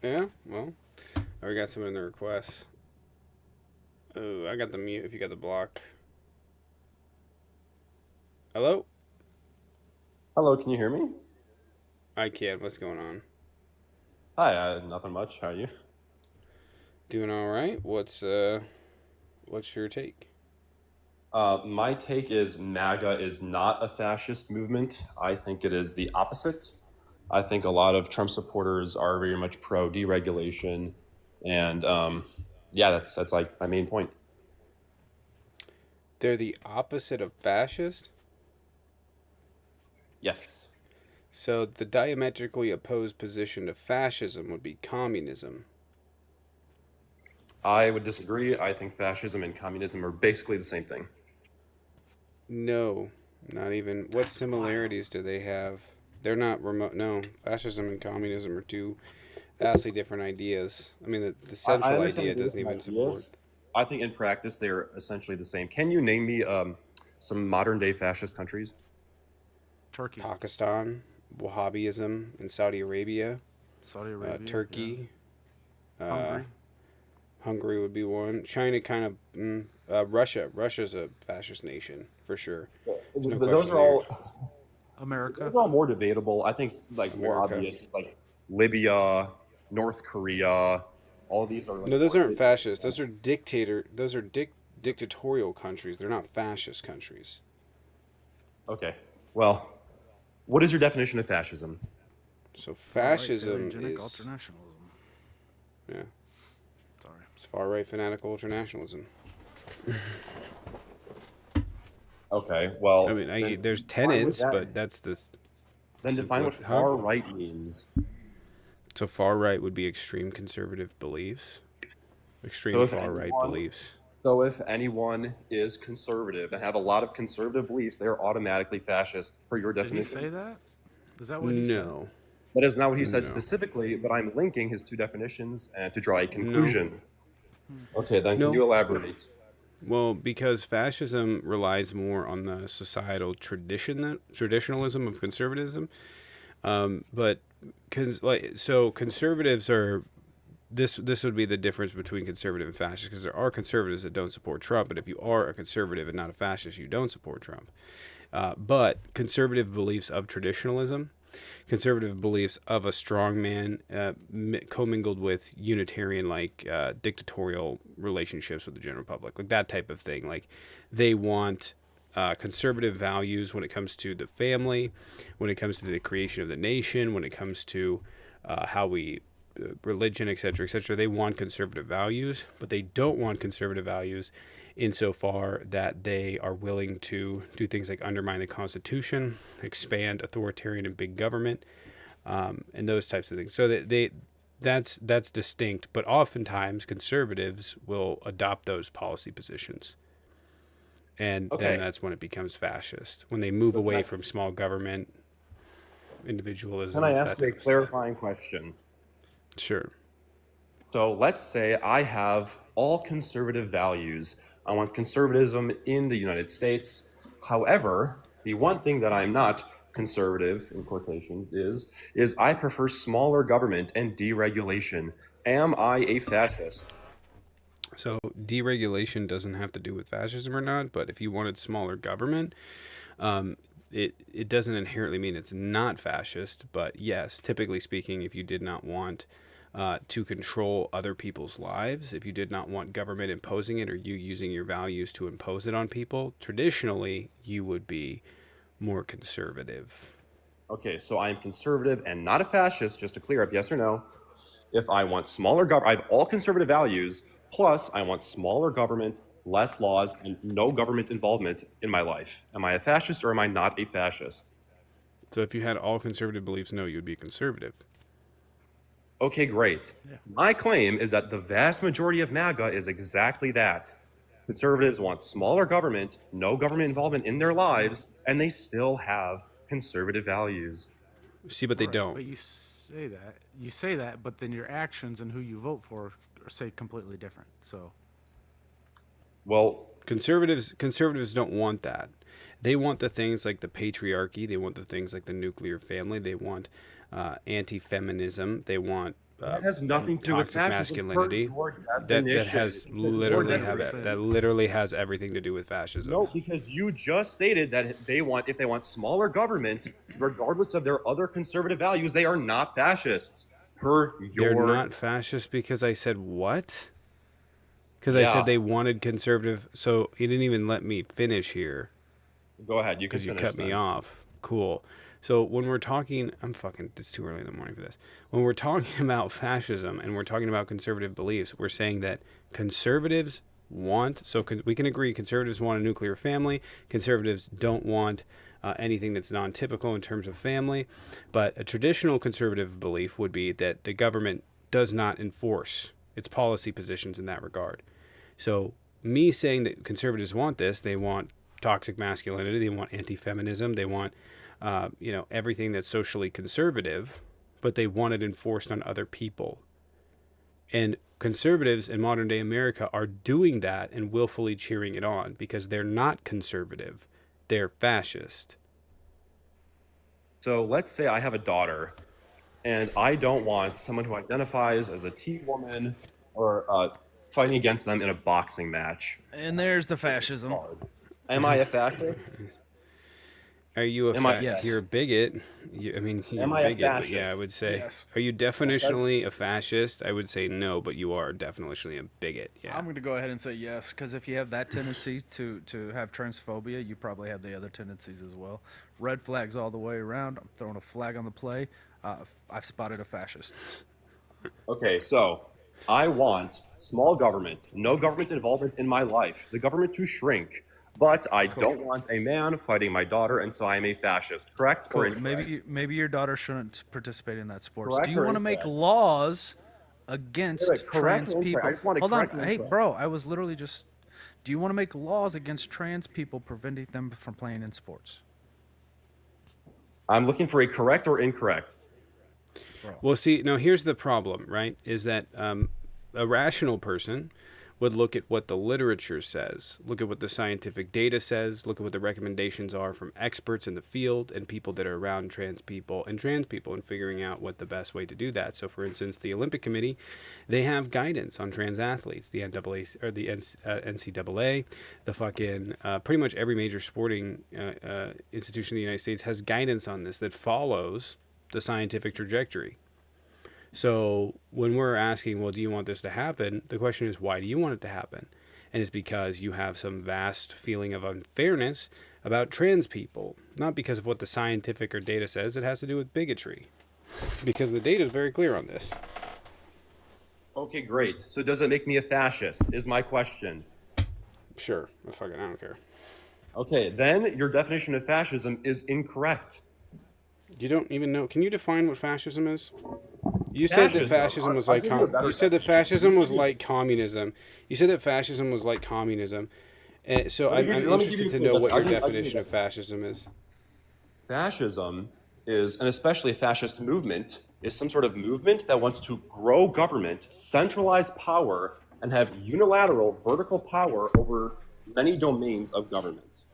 Yeah, well, I already got some in the requests. Oh, I got the mute if you got the block. Hello? Hello, can you hear me? I can. What's going on? Hi, nothing much. How are you? Doing all right. What's your take? My take is MAGA is not a fascist movement. I think it is the opposite. I think a lot of Trump supporters are very much pro deregulation, and that's like my main point. They're the opposite of fascist? Yes. So the diametrically opposed position to fascism would be communism. I would disagree. I think fascism and communism are basically the same thing. No, not even. What similarities do they have? They're not remote. No, fascism and communism are two vastly different ideas. I mean, the central idea doesn't even support. I think in practice they're essentially the same. Can you name me some modern day fascist countries? Turkey. Pakistan, Wahhabism in Saudi Arabia. Turkey. Yeah. Hungary would be one. China kind of... Russia. Russia's a fascist nation, for sure. No those are all... America. Those are all more debatable. I think more obvious, like Libya, North Korea, all of these are... No, those aren't fascist. Those are dictatorial countries. They're not fascist countries. Okay. Well, what is your definition of fascism? So fascism is... ultranationalism. Yeah. Sorry. It's far-right fanatical ultranationalism. Okay, well... I mean, there's tenets, but that's this... Then define what far-right means. So far right would be extreme conservative beliefs, So extreme if far right anyone, beliefs. so if anyone is conservative and have a lot of conservative beliefs, they are automatically fascist per your Did he definition. say that? Is that what he said? No, That is not what he said no, specifically, but I'm linking his two definitions and to draw a no, conclusion. Okay, then can no. you elaborate? Well, because fascism relies more on the societal traditionalism of conservatism. But so conservatives are this would be the difference between conservative and fascist, because there are conservatives that don't support Trump, but if you are a conservative and not a fascist, you don't support Trump. But conservative beliefs of traditionalism, conservative beliefs of a strongman commingled with Unitarian dictatorial relationships with the general public, like that type of thing. Like they want conservative values when it comes to the family, when it comes to the creation of the nation, when it comes to how we religion, etc., etc. They want conservative values, but they don't want conservative values insofar that they are willing to do things like undermine the Constitution, expand authoritarian and big government, and those types of things. So that's distinct. But oftentimes conservatives will adopt those policy positions, and then Okay. that's when it becomes fascist. When they move So away from small government, individualism. can I That ask you a type of stuff. clarifying question? Sure. So let's say I have all conservative values. I want conservatism in the United States. However, the one thing that I'm not conservative, in quotations, is I prefer smaller government and deregulation. Am I a fascist? So deregulation doesn't have to do with fascism or not, but if you wanted smaller government, it doesn't inherently mean it's not fascist. But yes, typically speaking, if you did not want to control other people's lives, if you did not want government imposing it or you using your values to impose it on people, traditionally you would be more conservative. Okay, so I'm conservative and not a fascist, just to clear up, yes or no. If I want smaller government, I have all conservative values, plus I want smaller government, less laws, and no government involvement in my life. Am I a fascist or am I not a fascist? So if you had all conservative beliefs, no, you'd be conservative. Okay, great. My claim is that the vast majority of MAGA is exactly that. Conservatives want smaller government, no government involvement in their lives, and they still have conservative values. See, but they But don't. you say that, but then your actions and who you vote for say completely different. So Well, Conservatives don't want that. They want the things like the patriarchy. They want the things like the nuclear family. They want anti-feminism. They want that has nothing to do with toxic fascism. masculinity. Per your That definition. has Because your literally definition- that literally has everything to do with fascism. No, because you just stated that if they want smaller government, regardless of their other conservative values, they are not fascists. Per They're your not fascist because I said what? Because I Yeah. said they wanted conservative. So you didn't even let me finish here. Go ahead, you can Because you finish cut me then. off. Cool. So when we're talking, it's too early in the morning for this. When we're talking about fascism and we're talking about conservative beliefs, we're saying that conservatives want, we can agree conservatives want a nuclear family. Conservatives don't want anything that's non-typical in terms of family. But a traditional conservative belief would be that the government does not enforce its policy positions in that regard. So me saying that conservatives want this, they want toxic masculinity, they want anti-feminism, they want everything that's socially conservative, but they want it enforced on other people. And conservatives in modern day America are doing that and willfully cheering it on because they're not conservative, they're fascist. So let's say I have a daughter, and I don't want someone who identifies as a teen woman or fighting against them in a boxing match. And there's the fascism. Am I a fascist? Are you a Yes. You're a bigot. You're Am a I a bigot, but yeah, I fascist? would say. Yes. Are you definitionally a fascist? I would say no, but you are definitionally a bigot. Yeah. I'm going to go ahead and say yes, because if you have that tendency to have transphobia, you probably have the other tendencies as well. Red flags all the way around. I'm throwing a flag on the play. I've spotted a fascist. Okay, so I want small government, no government involvement in my life, the government to shrink. but I don't want a man fighting my daughter, and so I am a fascist. Correct or Cool. incorrect? Maybe your daughter shouldn't participate in that sports. Correct Do you or want to make incorrect? laws Wait, against correct trans or incorrect? people? I just want to Hold on. correct or Hey, incorrect. bro, I was literally just. Do you want to make laws against trans people, preventing them from playing in sports? I'm looking for a correct or incorrect. Well, see, now here's the problem, right? Is that a rational person would look at what the literature says, look at what the scientific data says, look at what the recommendations are from experts in the field and people that are around trans people and figuring out what the best way to do that. So, for instance, the Olympic Committee, they have guidance on trans athletes. The NAA or the NCAA, the fucking pretty much every major sporting institution in the United States has guidance on this that follows the scientific trajectory. So when we're asking, well, do you want this to happen? The question is, why do you want it to happen? And it's because you have some vast feeling of unfairness about trans people, not because of what the scientific or data says. It has to do with bigotry, because the data is very clear on this. Okay, great. So does it make me a fascist, is my question. Sure. I don't care. Okay, then your definition of fascism is incorrect. You don't even know. Can you define what fascism is? You said that fascism was like you said that fascism was like communism. You said that fascism was like communism. So I'm interested to know what your definition of fascism is. Fascism is, and especially a fascist movement, is some sort of movement that wants to grow government, centralize power, and have unilateral vertical power over many domains of government.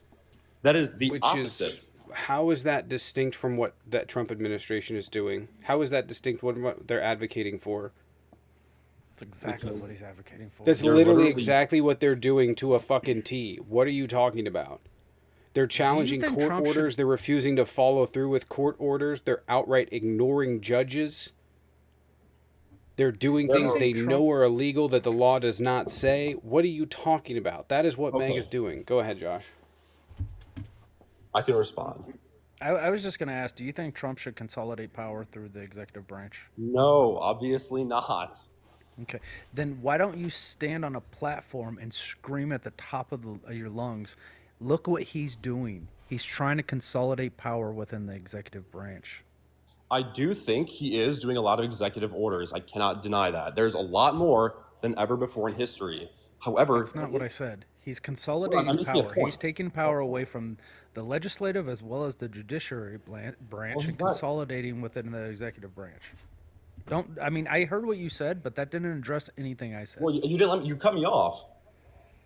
That is the opposite. How is that distinct from what that Trump administration is doing? How is that distinct from what they're advocating for? That's exactly what he's advocating for. That's literally exactly what they're doing to a fucking T. What are you talking about? They're challenging court orders. They're refusing to follow through with court orders. They're outright ignoring judges. They're doing things they know are illegal that the law does not say. What are you talking about? That is what Meg is doing. Go ahead, Josh. I can respond. I was just going to ask, do you think Trump should consolidate power through the executive branch? No, obviously not. Okay. Then why don't you stand on a platform and scream at the top of your lungs, look what he's doing. He's trying to consolidate power within the executive branch. I do think he is doing a lot of executive orders. I cannot deny that. There's a lot more than ever before in history. However, that's not what I said. He's consolidating power. He's taking power away from the legislative as well as the judiciary branch and consolidating within the executive branch. I heard what you said, but that didn't address anything I said. Well, you didn't let me, you cut me off.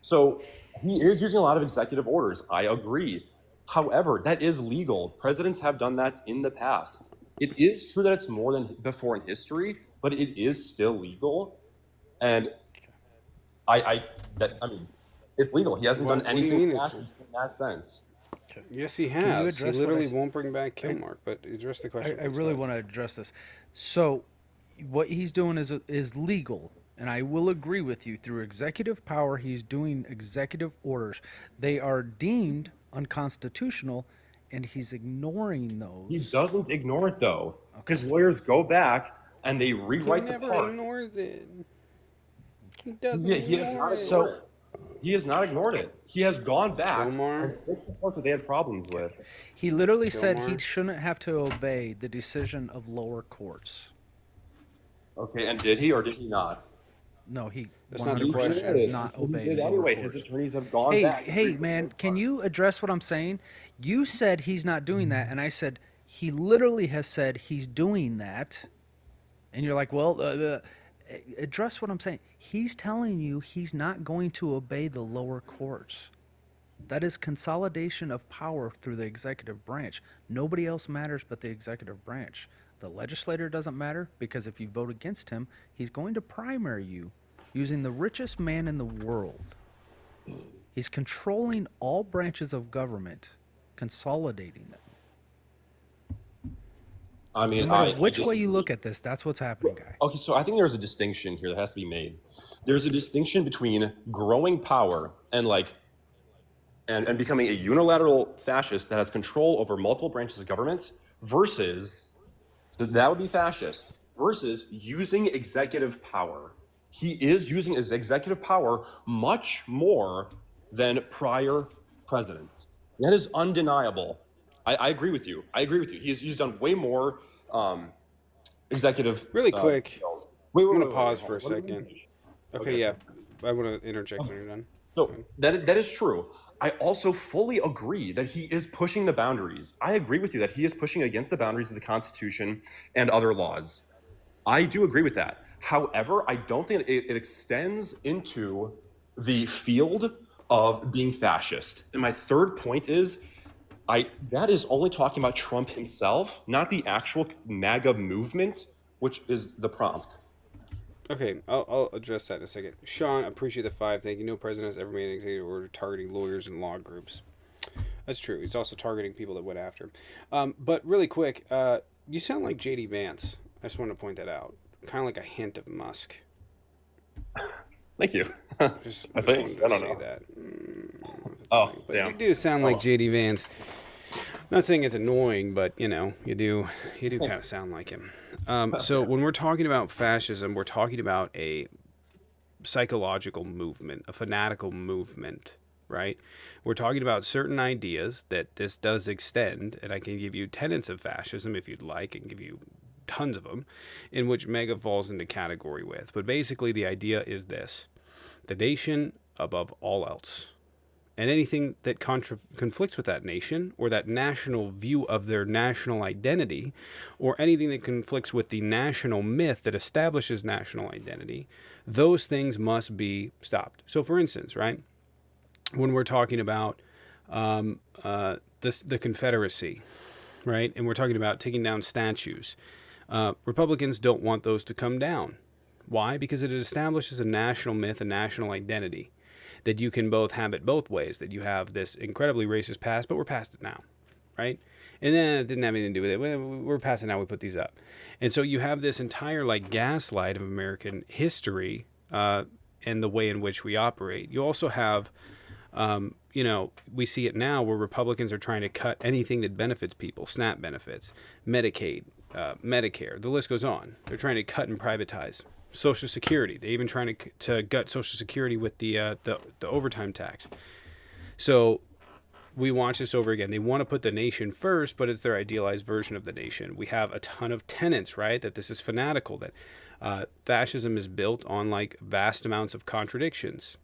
So he is using a lot of executive orders. I agree. However, that is legal. Presidents have done that in the past. It is true that it's more than before in history, but it is still legal. And it's legal. He hasn't done anything in that sense. Yes, he has. He literally won't bring back Killmark, but address the question. I really want to address this. So what he's doing is legal, and I will agree with you. Through executive power, he's doing executive orders. They are deemed unconstitutional, and he's ignoring those. He doesn't ignore it, though, because lawyers go back and they rewrite the parts. He never ignores it. He doesn't ignore it. He has not ignored it. He has gone back and fixed the parts that they had problems with. He literally said he shouldn't have to obey the decision of lower courts. Okay, and did he or did he not? No, he. That's not the question. Has not obeyed. He did anyway. His attorneys have gone back. Hey, man, can you address what I'm saying? You said he's not doing that, and I said he literally has said he's doing that, and you're like, well, address what I'm saying. He's telling you he's not going to obey the lower courts. That is consolidation of power through the executive branch. Nobody else matters but the executive branch. The legislator doesn't matter because if you vote against him, he's going to primary you using the richest man in the world. He's controlling all branches of government, consolidating them. I mean, no matter which way you look at this, that's what's happening, guy. Okay, so I think there's a distinction here that has to be made. There's a distinction between growing power and and becoming a unilateral fascist that has control over multiple branches of government versus, so that would be fascist, versus using executive power. He is using his executive power much more than prior presidents. That is undeniable. I agree with you. He's done way more executive. Really quick. bills. I'm going to pause for a second. Okay, yeah. I want to interject when you're done. So that is true. I also fully agree that he is pushing the boundaries. I agree with you that he is pushing against the boundaries of the Constitution and other laws. I do agree with that. However, I don't think it extends into the field of being fascist. And my third point is, that is only talking about Trump himself, not the actual MAGA movement, which is the prompt. Okay, I'll address that in a second. Sean, appreciate the 5. Thank you. No president has ever made an executive order targeting lawyers and law groups. That's true. He's also targeting people that went after him. But really quick, you sound like J.D. Vance. I just want to point that out. Kind of like a hint of Musk. Thank you. Just I don't know. That. Oh, but yeah. You do sound like J.D. Vance. Not saying it's annoying, but you do kind of sound like him. So when we're talking about fascism, we're talking about a psychological movement, a fanatical movement, right? We're talking about certain ideas that this does extend, and I can give you tenets of fascism if you'd like, and give you tons of them, in which MAGA falls into category with. But basically the idea is this: the nation above all else. And anything that conflicts with that nation, or that national view of their national identity, or anything that conflicts with the national myth that establishes national identity, those things must be stopped. So for instance, right, when we're talking about the Confederacy, right, and we're talking about taking down statues, Republicans don't want those to come down. Why? Because it establishes a national myth, a national identity, that you can both have it both ways, that you have this incredibly racist past, but we're past it now, right? And then it didn't have anything to do with it. We're past it now, we put these up. And so you have this entire like gaslight of American history and the way in which we operate. You also have, we see it now where Republicans are trying to cut anything that benefits people, SNAP benefits, Medicaid, Medicare, the list goes on. They're trying to cut and privatize Social Security. They're even trying to gut Social Security with the overtime tax. So we watch this over again. They want to put the nation first, but it's their idealized version of the nation. We have a ton of tenets, right? That this is fanatical, that fascism is built on like vast amounts of contradictions.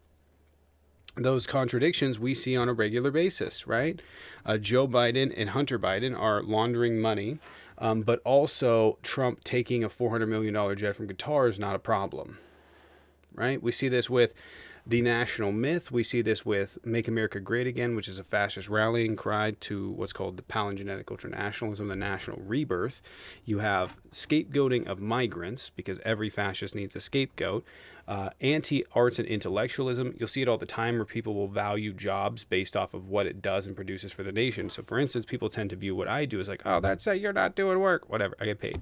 Those contradictions we see on a regular basis, right? Joe Biden and Hunter Biden are laundering money, but also Trump taking a $400 million jet from Qatar is not a problem, right? We see this with the national myth. We see this with Make America Great Again, which is a fascist rallying cry to what's called the palingenetic ultranationalism, the national rebirth. You have scapegoating of migrants, because every fascist needs a scapegoat. Anti-arts and intellectualism. You'll see it all the time where people will value jobs based off of what it does and produces for the nation. So, for instance, people tend to view what I do as like, oh, that's it, you're not doing work. Whatever, I get paid.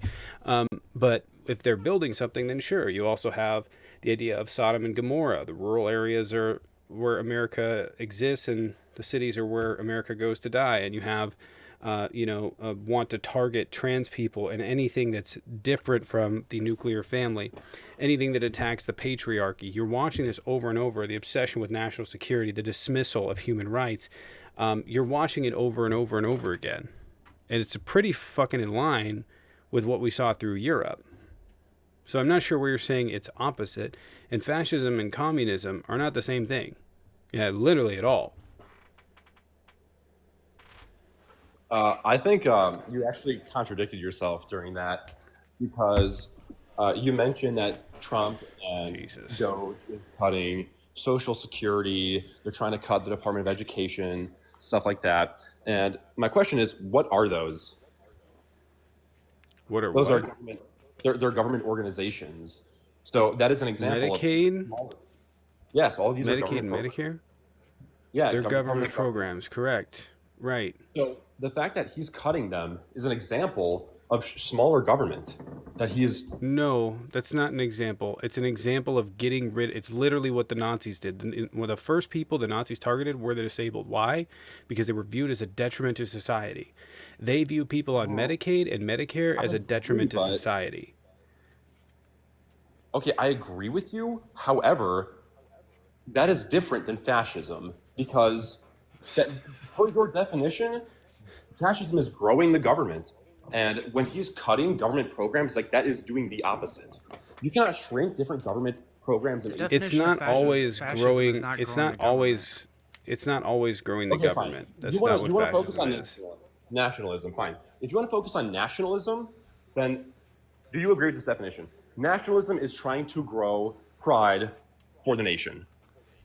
But if they're building something, then sure. You also have the idea of Sodom and Gomorrah. The rural areas are where America exists, and the cities are where America goes to die. And you have, want to target trans people and anything that's different from the nuclear family, anything that attacks the patriarchy. You're watching this over and over, the obsession with national security, the dismissal of human rights. You're watching it over and over and over again. And it's pretty fucking in line with what we saw through Europe. So I'm not sure where you're saying it's opposite. And fascism and communism are not the same thing. Yeah, literally at all. I think you actually contradicted yourself during that, because you mentioned that Trump and Joe is cutting Social Security. They're trying to cut the Department of Education, stuff like that. And my question is, what are those? What are those? What? Are government? They're government organizations. So that is an example. Medicaid. Yes, all of these are Medicaid government and Medicare. Yeah, they're government programs. Correct. Right. So the fact that he's cutting them is an example of smaller government that he is. No, that's not an example. It's an example of getting rid. It's literally what the Nazis did. One of the first people the Nazis targeted were the disabled. Why? Because they were viewed as a detriment to society. They view people on Medicaid and Medicare as a detriment to society. Okay, I agree with you. However, that is different than fascism, because That, per your definition, fascism is growing the government. And when he's cutting government programs, like that is doing the opposite. You cannot shrink different government programs. And It's Definition of not always fascism is growing. not It's growing not the always. It's not always growing the okay, fine. government. That's You not want what to focus fascism on is. nationalism, fine. If you want to focus on nationalism, then do you agree with this definition? Nationalism is trying to grow pride for the nation.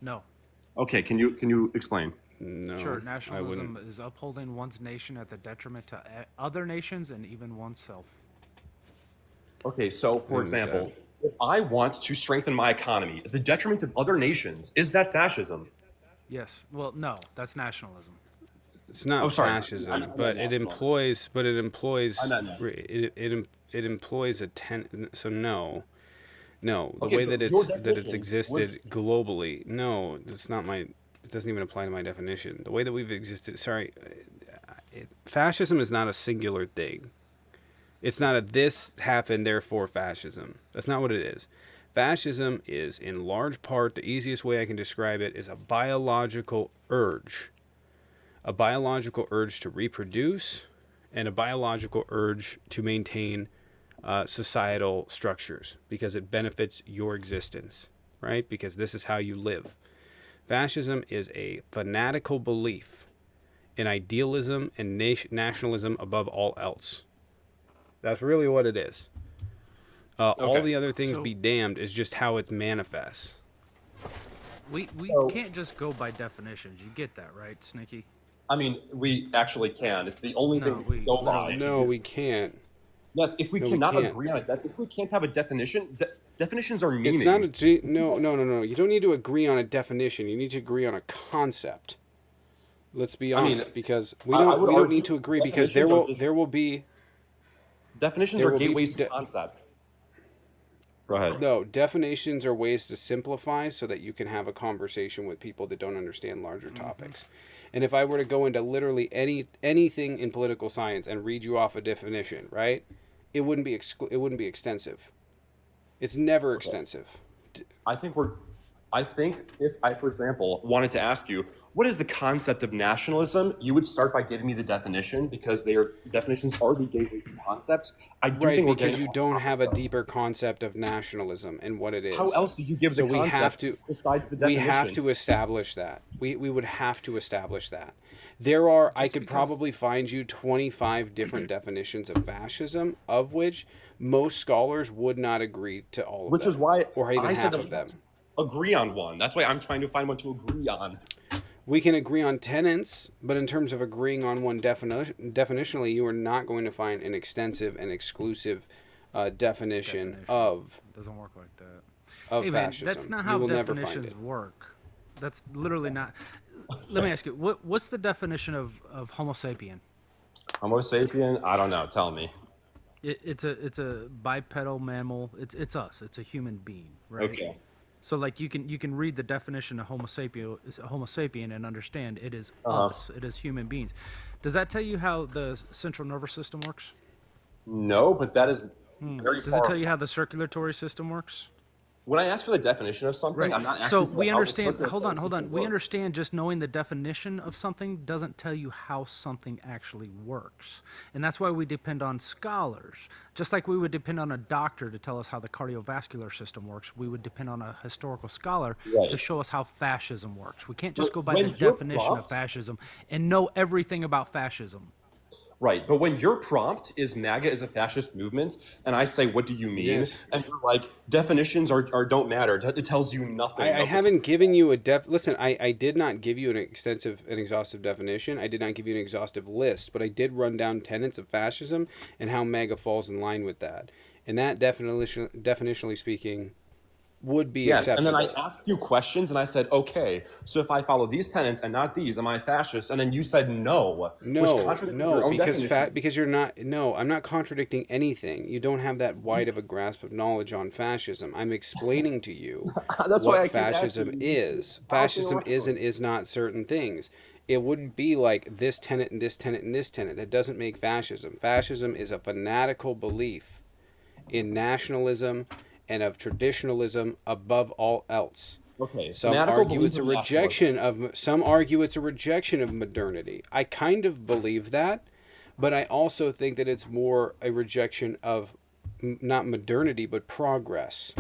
No. Okay, can you explain? No, Sure, I nationalism wouldn't. is upholding one's nation at the detriment to other nations and even oneself. Okay, so for example, if I want to strengthen my economy at the detriment of other nations, is that fascism? Yes. Well, no, that's nationalism. It's not Oh, sorry. fascism, I but meant it national. employs. But it employs. I meant national. It employs a So no. No, the Okay, way but that your it's definition existed globally. No, that's not my. It doesn't even apply to my definition. The way that we've existed. Sorry, fascism is not a singular thing. It's not a this happened therefore fascism. That's not what it is. Fascism is in large part, the easiest way I can describe it is a biological urge. A biological urge to reproduce and a biological urge to maintain societal structures because it benefits your existence, right? Because this is how you live. Fascism is a fanatical belief in idealism and nationalism above all else. That's really what it is. All the other things So- be damned is just how it manifests. We can't just go by definitions. You get that, right, Snicky? I mean, we actually can. It's the only No, thing we we go by. No, is- we can't. Yes, if we No, we cannot can't. agree on it, if we can't have a definition, definitions are meaning. It's not no. You don't need to agree on a definition. You need to agree on a concept. Let's be I mean, honest, because we I don't would we don't argue need to agree because definitions are there will be definitions there are will be gateways to concepts. Go ahead. no definitions are ways to simplify so that you can have a conversation with people that don't understand larger topics. And if I were to go into literally anything in political science and read you off a definition, right? It wouldn't be extensive. It's never extensive. I think if I, for example, wanted to ask you, what is the concept of nationalism? You would start by giving me the definition because definitions are the gateway to concepts. I do Right, think we're because getting you don't have a deeper concept of nationalism and what it is. How else do you give the So we concept have to besides the we definition? have to establish that. We would have to establish that. There are I could probably find you 25 different definitions of fascism, of which most scholars would not agree to all of Which them. is why or even I said half that of we them. agree on one. That's why I'm trying to find one to agree on. We can agree on tenets, but in terms of agreeing on one definitionally, you are not going to find an extensive and exclusive definition of It doesn't work like that. of Hey man, fascism. that's not You how will never find definitions it. work. That's literally not. Let me ask you, what's the definition of Homo sapien? Homo sapien? I don't know. Tell me. It's a bipedal mammal. It's us. It's a human being, right? Okay. So like you can read the definition of Homo sapien and understand it is Uh-huh. us. It is human beings. Does that tell you how the central nervous system works? No, but that is very Does far. it tell you how the circulatory system works? When I ask for the definition of something, I'm not asking So for we how the understand. circulatory Hold on. system We works. understand just knowing the definition of something doesn't tell you how something actually works, and that's why we depend on scholars. Just like we would depend on a doctor to tell us how the cardiovascular system works, we would depend on a historical scholar Right. to show us how fascism works. We can't just But go by when the you're definition of prompt- fascism and know everything about fascism. Right, but when your prompt is MAGA is a fascist movement, and I say, what do you mean? Yes. And you're like, definitions are don't matter. It tells you nothing. I haven't given you a listen, I did not give you an exhaustive definition. I did not give you an exhaustive list, but I did run down tenets of fascism and how MAGA falls in line with that. And that definitionally speaking would be Yes, and acceptable. then I asked you questions, and I said, okay, so if I follow these tenets and not these, am I fascist? And then you said no. which contradicted your own definition. because you're not. No, I'm not contradicting anything. You don't have that wide of a grasp of knowledge on fascism. I'm explaining to you That's why I what keep fascism asking you. is. How Fascism is theoretically? and is not certain things. It wouldn't be like this tenet and this tenet and this tenet. That doesn't make fascism. Fascism is a fanatical belief in nationalism and of traditionalism above all else. Okay, Some fanatical argue belief it's a in rejection nationalism. of some argue it's a rejection of modernity. I kind of believe that, but I also think that it's more a rejection of not modernity but progress.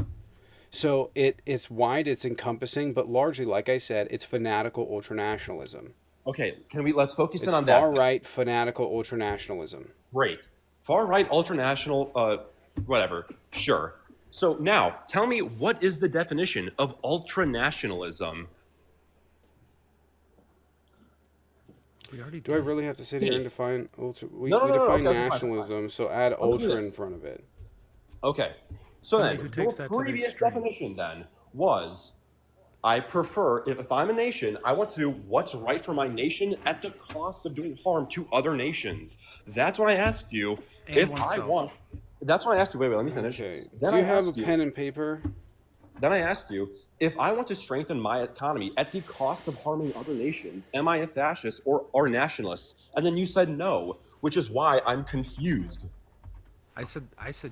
So it's wide, it's encompassing, but largely, like I said, it's fanatical ultranationalism. Okay, let's focus in It's on that far then. right fanatical ultranationalism. Great. Far right ultranational, whatever. Sure. So now, tell me, what is the definition of ultranationalism? Do I really have to sit here and define ultra? We No. define Okay, fine. nationalism, so add Let me do ultra in this. front of it. Okay. So Somebody then, who takes your that to the previous extreme. definition then was, I prefer, if I'm a nation, I want to do what's right for my nation at the cost of doing harm to other nations. That's what I asked you. And If oneself. I want, that's what I asked you. Wait, let me finish. Okay. Then Do you I have a asked you. pen and paper? Then I asked you, if I want to strengthen my economy at the cost of harming other nations, am I a fascist or nationalist? And then you said no, which is why I'm confused. I said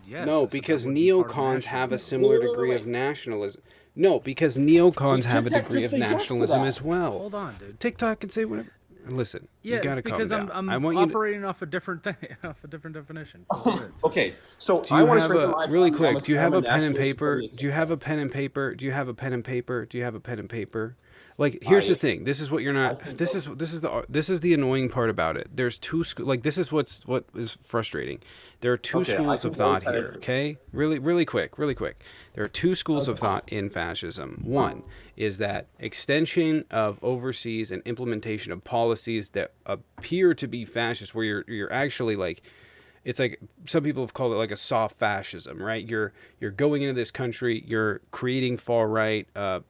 yes. I No, said because that would be part of neocons have a nationalism. similar degree of nationalism. No, because neocons have a TikTok degree just of said yes to nationalism that. as well. Hold on, dude. TikTok can say whatever. Listen, Yeah, you it's gotta calm because down. I'm I want you to, operating off a different thing, off a different definition. Okay, so do I you want to have strengthen a my really economy. quick? Do you have I'm a pen and nationalist paper? for the Do you have a pen and paper? Do you have a pen and paper? Do you have a pen and paper? Like, here's the thing. This is what you're not. This is the annoying part about it. There's two like this is what is frustrating. There are two Okay, I schools can of thought vote here. Okay, really quick. There are two schools of thought in fascism. One is that extension of overseas and implementation of policies that appear to be fascist, where you're actually like. It's like some people have called it like a soft fascism, right? You're going into this country, you're creating far right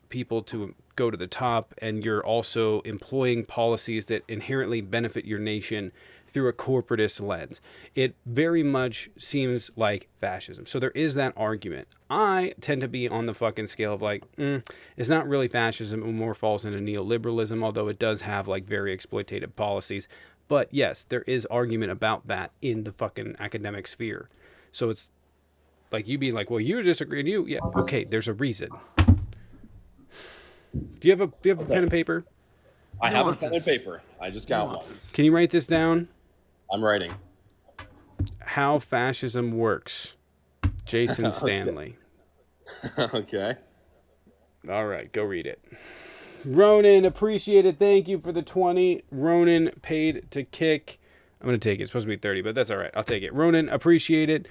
people to go to the top, and you're also employing policies that inherently benefit your nation through a corporatist lens. It very much seems like fascism. So there is that argument. I tend to be on the fucking scale of like, it's not really fascism. It more falls into neoliberalism, although it does have like very exploitative policies. But yes, there is argument about that in the fucking academic sphere. So it's like you being like, well, you disagree, and yeah, okay, there's a reason. Do you have a pen and paper? I have a pen and paper. I just got one. Can you write this down? I'm writing. How fascism works. Jason Stanley. Okay. All right, go read it. Ronan, appreciate it. Thank you for the 20. Ronan paid to kick. I'm going to take it. It's supposed to be 30, but that's all right. I'll take it. Ronan, appreciate it.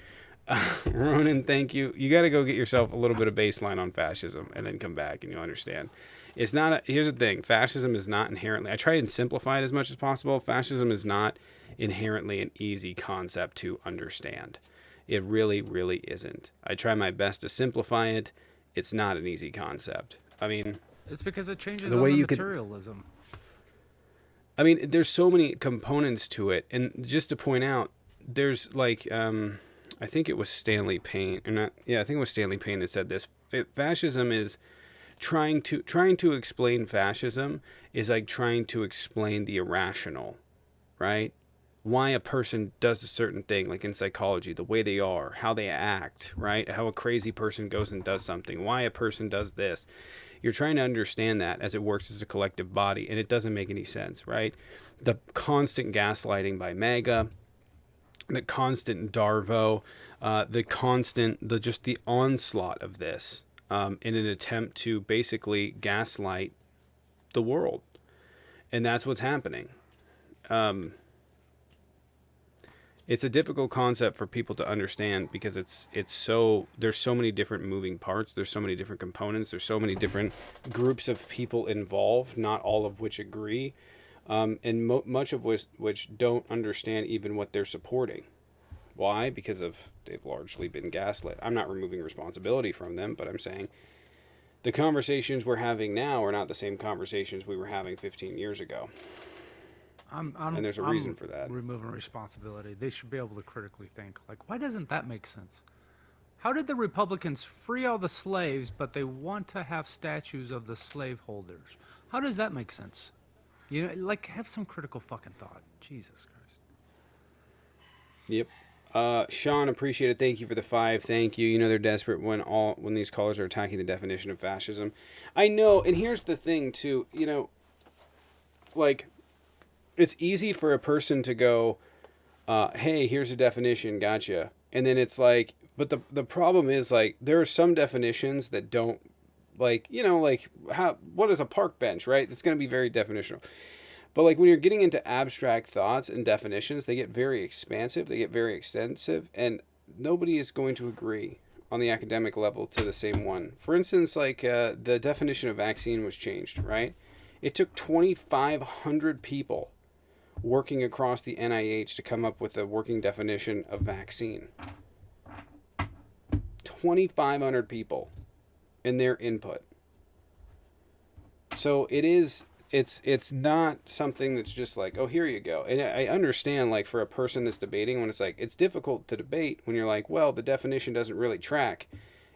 Ronan, thank you. You got to go get yourself a little bit of baseline on fascism and then come back and you'll understand. It's not here's the thing. Fascism is not inherently, I try and simplify it as much as possible. Fascism is not inherently an easy concept to understand. It really, really isn't. I try my best to simplify it. It's not an easy concept. I mean, it's because it changes the way you materialism. I mean, there's so many components to it, and just to point out, there's like, I think it was Stanley Payne, or not? Yeah, I think it was Stanley Payne that said this. Fascism is trying to explain fascism is like trying to explain the irrational, right? Why a person does a certain thing, like in psychology, the way they are, how they act, right? How a crazy person goes and does something, why a person does this. You're trying to understand that as it works as a collective body, and it doesn't make any sense, right? The constant gaslighting by MAGA, the constant Darvo, the onslaught of this in an attempt to basically gaslight the world. And that's what's happening. It's a difficult concept for people to understand because there's so many different moving parts, there's so many different components, there's so many different groups of people involved, not all of which agree, and much of which don't understand even what they're supporting. Why? Because they've largely been gaslit. I'm not removing responsibility from them, but I'm saying the conversations we're having now are not the same conversations we were having 15 years ago. And there's a reason for that. Removing responsibility. They should be able to critically think. Like, why doesn't that make sense? How did the Republicans free all the slaves, but they want to have statues of the slaveholders? How does that make sense? You know, like, have some critical fucking thought. Jesus Christ. Yep. Sean, appreciate it. Thank you for the 5. Thank you. You know they're desperate when these callers are attacking the definition of fascism. I know, and here's the thing too. You know, like, it's easy for a person to go, "Hey, here's a definition, gotcha," and then it's like, but the problem is, like, there are some definitions that don't, like, you know, like what is a park bench, right? It's going to be very definitional. But like when you're getting into abstract thoughts and definitions, they get very expansive, they get very extensive, and nobody is going to agree on the academic level to the same one. For instance, like the definition of vaccine was changed, right? It took 2,500 people working across the NIH to come up with a working definition of vaccine. 2,500 people in their input. So it's not something that's just like, oh, here you go. And I understand, like, for a person that's debating, when it's like, it's difficult to debate when you're like, well, the definition doesn't really track.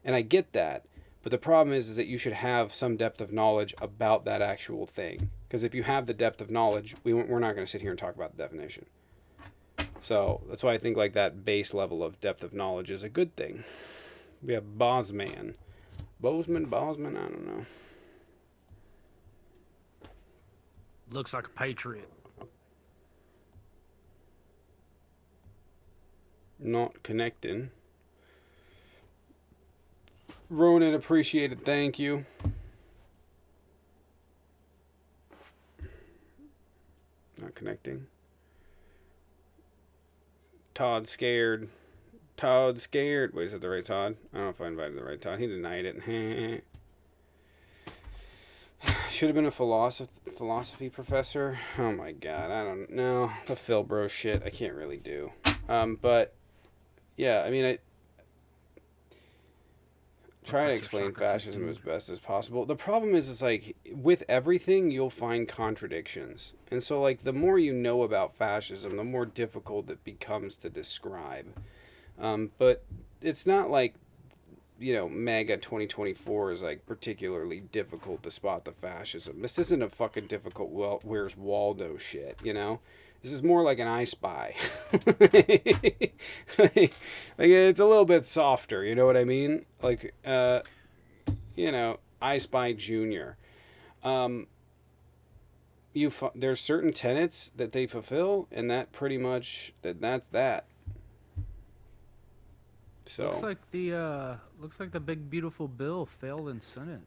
And I get that. But the problem is that you should have some depth of knowledge about that actual thing. Because if you have the depth of knowledge, we're not going to sit here and talk about the definition. So that's why I think like that base level of depth of knowledge is a good thing. We have Bosman, I don't know. Looks like a patriot. Not connecting. Ronan, appreciated. Thank you. Not connecting. Todd scared. Wait, is it the right Todd? I don't know if I invited the right Todd. He denied it. Should have been a philosophy professor. Oh my god, I don't know. The Phil Bro shit I can't really do. But yeah, I mean, I try to explain fascism as best as possible. The problem is, it's like with everything you'll find contradictions, and so like the more you know about fascism, the more difficult it becomes to describe. But it's not like, you know, MAGA 2024 is like particularly difficult to spot the fascism. This isn't a fucking difficult Where's Waldo shit, you know? This is more like an I Spy. like it's a little bit softer, you know what I mean? Like, you know, I Spy Junior. There's certain tenets that they fulfill, and that pretty much that's that. So looks like the big beautiful bill failed in Senate.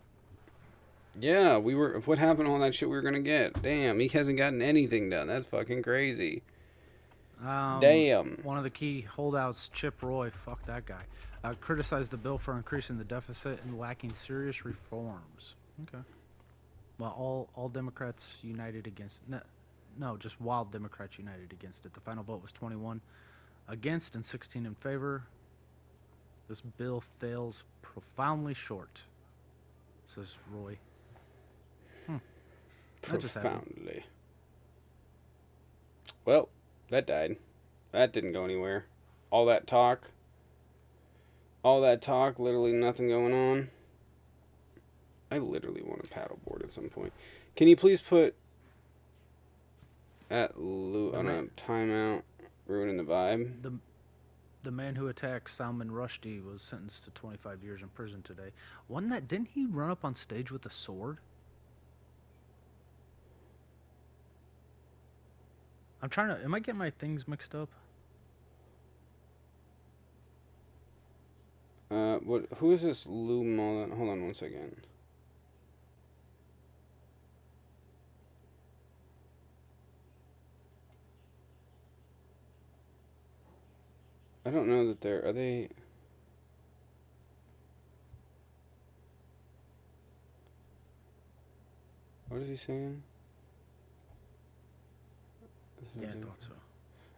Yeah, what happened to all that shit we were gonna get? Damn, he hasn't gotten anything done. That's fucking crazy. Damn. One of the key holdouts, Chip Roy, fuck that guy, criticized the bill for increasing the deficit and lacking serious reforms. Okay. Well, all Democrats united against no, just wild Democrats united against it. The final vote was 21 against and 16 in favor. This bill fails profoundly short, says Roy. Profoundly. Well, that died. That didn't go anywhere. All that talk, literally nothing going on. I literally want a paddleboard at some point. Can you please put on a timeout, ruining the vibe? The man who attacked Salman Rushdie was sentenced to 25 years in prison today. Didn't he run up on stage with a sword? Am I getting my things mixed up? Who is this Lou Mullen? Hold on one second. I don't know that are they... What is he saying? Yeah, I thought so.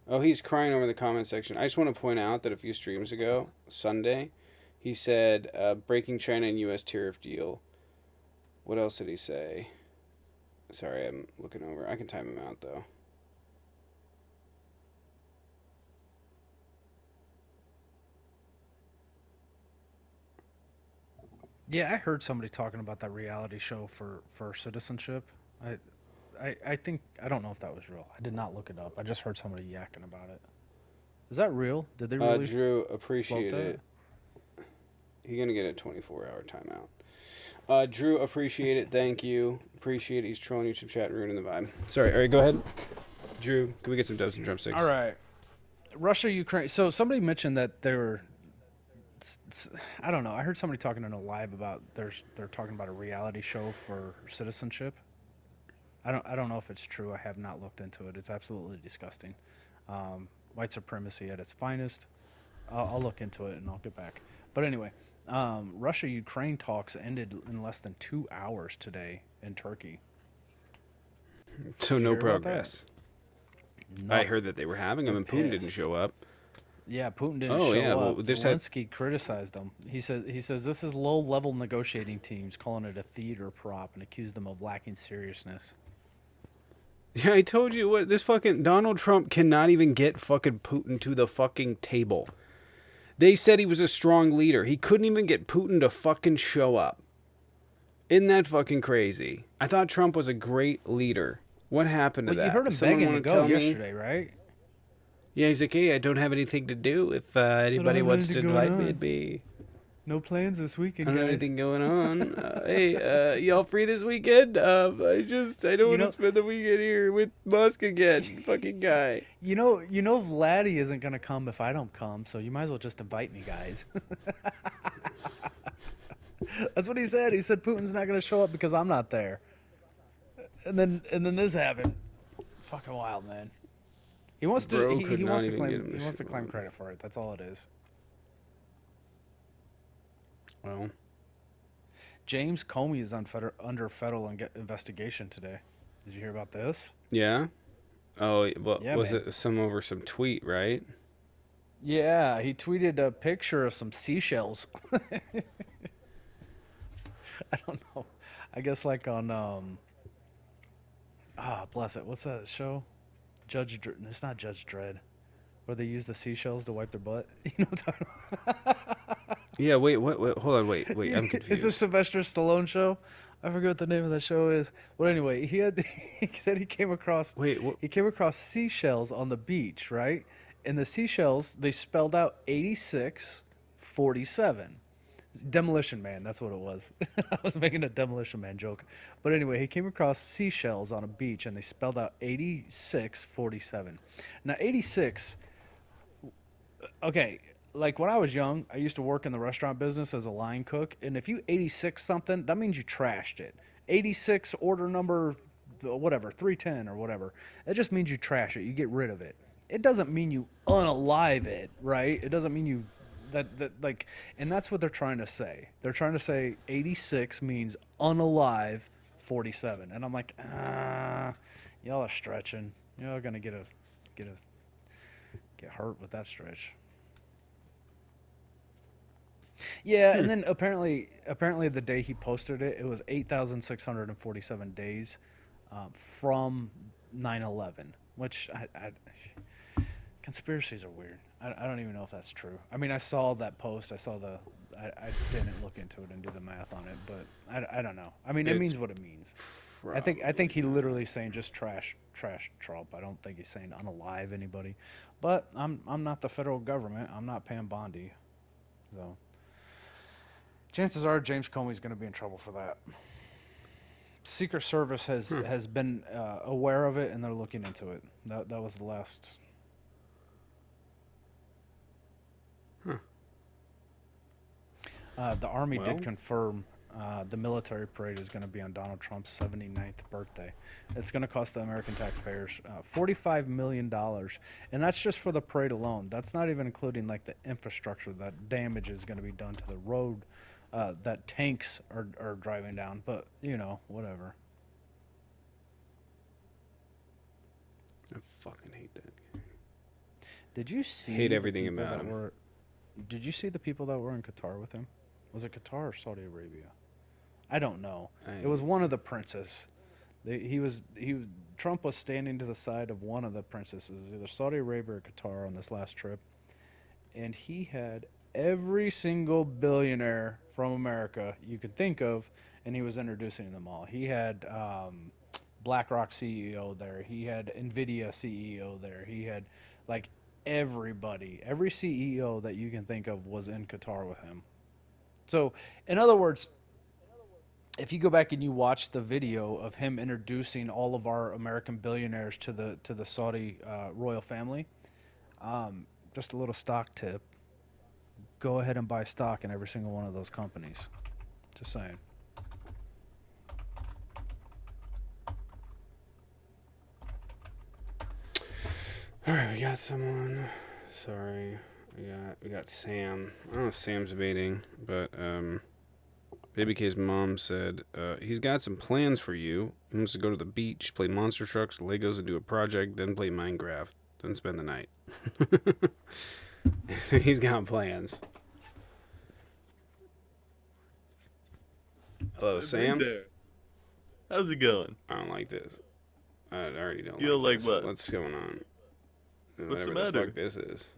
Oh, he's crying over the comment section. I just want to point out that a few streams ago, Sunday, he said, breaking China and U.S. tariff deal. What else did he say? Sorry, I'm looking over. I can time him out, though. Yeah, I heard somebody talking about that reality show for citizenship. I think, I don't know if that was real. I did not look it up. I just heard somebody yakking about it. Is that real? Did they really? Drew, float appreciate that? it. You're going to get a 24-hour timeout. Drew, appreciate it. Thank you. Appreciate it. He's trolling YouTube chat and ruining the vibe. Sorry. All right, go ahead. Drew, can we get some dubs and drumsticks? All right. Russia, Ukraine. So somebody mentioned that they were. I don't know. I heard somebody talking on a live about they're talking about a reality show for citizenship. I don't know if it's true. I have not looked into it. It's absolutely disgusting. White supremacy at its finest. I'll look into it and I'll get back. But anyway, Russia-Ukraine talks ended in less than 2 hours today in Turkey. So no progress. No. I heard that they were having them and Putin didn't pissed. show up. Yeah, Putin didn't Oh, show yeah, well, up. there's that- Zelensky criticized them. He says this is low-level negotiating teams, calling it a theater prop, and accused them of lacking seriousness. Yeah, I told you what this fucking Donald Trump cannot even get fucking Putin to the fucking table. They said he was a strong leader. He couldn't even get Putin to fucking show up. Isn't that fucking crazy? I thought Trump was a great leader. What happened to Well, that? you heard him Someone begging to wanna go tell me? yesterday, right? Yeah, he's like, hey, I don't have anything to do. If anybody have wants to anything invite going me, on. it'd be... No plans this I weekend, don't have guys. anything going on. Hey, y'all free this weekend? I don't want to spend the weekend here with Musk again. Fucking guy. You know, Vladdy isn't gonna come if I don't come, so you might as well just invite me, guys. That's what he said. He said Putin's not gonna show up because I'm not there. And then this happened. Fucking wild, man. He wants to. Bro He could not wants to even claim. get him to He wants to show claim up. credit for it. That's all it is. Well, James Comey is under federal investigation today. Did you hear about this? yeah? Oh, well, Yeah, was man. it over some tweet, right? Yeah, he tweeted a picture of some seashells. I don't know. I guess like on bless it. What's that show? It's not Judge Dredd, where they use the seashells to wipe their butt. You know what I'm talking about? Yeah, wait, what, hold on, wait, I'm confused. It's a Sylvester Stallone show. I forget what the name of that show is. Well, anyway, he said he came across he came across seashells on the beach, right? And the seashells, they spelled out 8647. Demolition Man, that's what it was. I was making a Demolition Man joke. But anyway, he came across seashells on a beach and they spelled out 8647. Now 86, okay, like when I was young, I used to work in the restaurant business as a line cook, and if you 86 something, that means you trashed it. 86 order number whatever, 310 or whatever. It just means you trash it, you get rid of it. It doesn't mean you unalive it, right? It doesn't mean you that like, and that's what they're trying to say. They're trying to say 86 means unalive 47. And I'm like, y'all are stretching. Y'all are gonna get hurt with that stretch. Yeah, and then apparently the day he posted it, it was 8,647 days from 9/11, which conspiracies are weird. I don't even know if that's true. I mean, I saw that post. I didn't look into it and do the math on it, but I don't know. I mean, it means what it means. I think he literally saying just trash Trump. I don't think he's saying unalive anybody. But I'm not the federal government. I'm not Pam Bondi. So chances are James Comey's going to be in trouble for that. Secret Service has been aware of it and they're looking into it. That was the last. The Army did confirm the military parade is going to be on Donald Trump's 79th birthday. It's going to cost the American taxpayers $45 million. And that's just for the parade alone. That's not even including like the infrastructure, that damage is going to be done to the road that tanks are driving down. But, you know, whatever. I fucking hate that. Did you see Hate the everything people about that him. Did you see the people that were in Qatar with him? Was it Qatar or Saudi Arabia? I don't know. It was one of the princes. Trump was standing to the side of one of the princesses, either Saudi Arabia or Qatar, on this last trip, and he had every single billionaire from America you could think of, and he was introducing them all. He had BlackRock CEO there. He had NVIDIA CEO there. He had like everybody, every CEO that you can think of was in Qatar with him. So, in other words, if you go back and you watch the video of him introducing all of our American billionaires to the Saudi royal family, just a little stock tip: go ahead and buy stock in every single one of those companies. Just saying. All right, we got someone. Sorry, we got Sam. I don't know if Sam's debating, but Baby K's mom said he's got some plans for you. He wants to go to the beach, play monster trucks, Legos, and do a project, then play Minecraft, then spend the night. So he's got plans. Hello, Sam. There. How's it going? I don't like this. I already don't. You don't like this. what? What's going on? What's the Whatever matter? Fuck this is.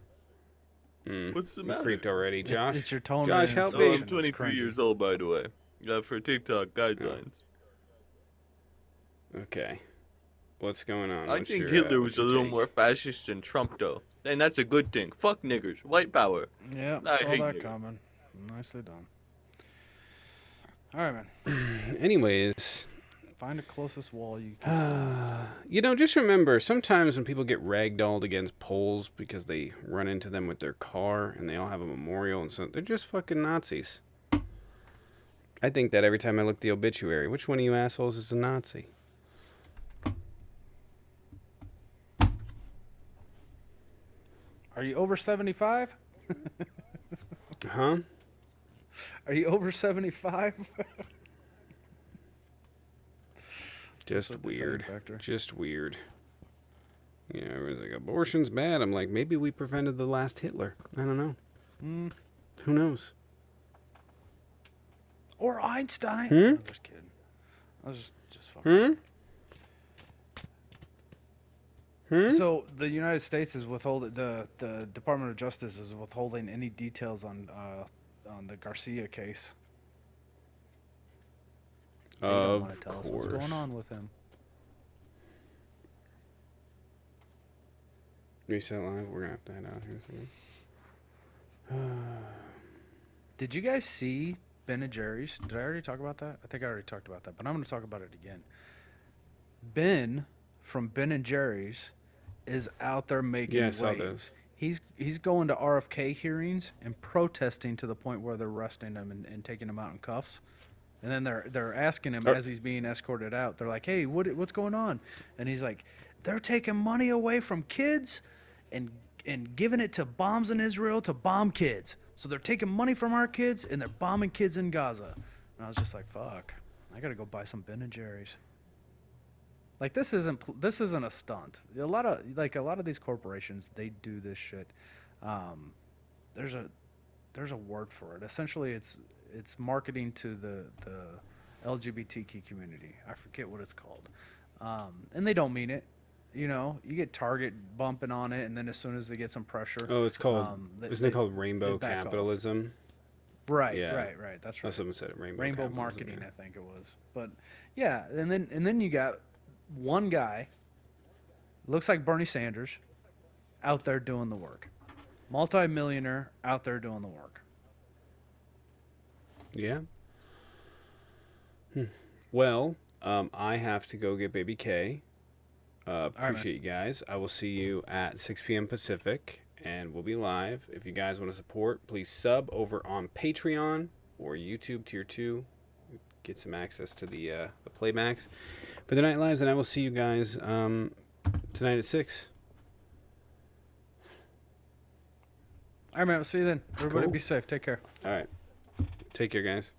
What's the I'm matter? creeped already, Josh. It's your tone. Josh, of help Oh, me. I'm inflection. It's 23 cringy. years old, by the way. For TikTok guidelines. Okay. What's going on? I What's think your, Hitler what's was a your little take? more fascist than Trump, though. And that's a good thing. Fuck niggers. White power. Yeah, I saw hate that niggers. coming. Nicely done. All right, man. Anyways, Find the closest wall you can. just remember, sometimes when people get ragdolled against Poles because they run into them with their car and they all have a memorial and so they're just fucking Nazis. I think that every time I look at the obituary. Which one of you assholes is a Nazi? Are you over 75? Huh? Are you over 75? Just what they say, weird. Factor. Just weird. You know, everyone's like, abortion's bad. I'm like, maybe we prevented the last Hitler. I don't know. Who knows? Or Einstein? Hmm? I'm just kidding. I was just fucking. So the United States is withholding the Department of Justice is withholding any details on the Garcia case. They don't Of want to tell us course. what's going on with him. Reset live. We're gonna have to head out here soon. Did you guys see Ben and Jerry's? Did I already talk about that? I think I already talked about that, but I'm going to talk about it again. Ben from Ben and Jerry's is out there making Yeah, I saw waves. those. He's going to RFK hearings and protesting to the point where they're arresting him and taking him out in cuffs. And then they're asking him as he's being escorted out. They're like, "Hey, what's going on?" And he's like, "They're taking money away from kids and giving it to bombs in Israel to bomb kids. So they're taking money from our kids and they're bombing kids in Gaza." And I was just like, "Fuck, I gotta go buy some Ben and Jerry's." Like this isn't a stunt. A lot of these corporations, they do this shit. There's a word for it. Essentially, it's marketing to the LGBTQ community. I forget what it's called, and they don't mean it. You know, you get Target bumping on it, and then as soon as they get some pressure, Oh, it's called. Isn't it called rainbow back off. capitalism? Right, Yeah. right. That's right. Someone said it. Rainbow capitalism, marketing, yeah. I think it was. But yeah, and then you got one guy, looks like Bernie Sanders, out there doing the work. Multi-millionaire out there doing the work. Yeah. Well, I have to go get Baby K. right, Appreciate you guys. I will see you at 6 p.m. Pacific, and we'll be live. If you guys want to support, please sub over on Patreon or YouTube Tier 2. Get some access to the playbacks for the night lives, and I will see you guys tonight at 6. All right, man. We'll see you then. Everybody Cool. be safe. Take care. All right. Take care, guys.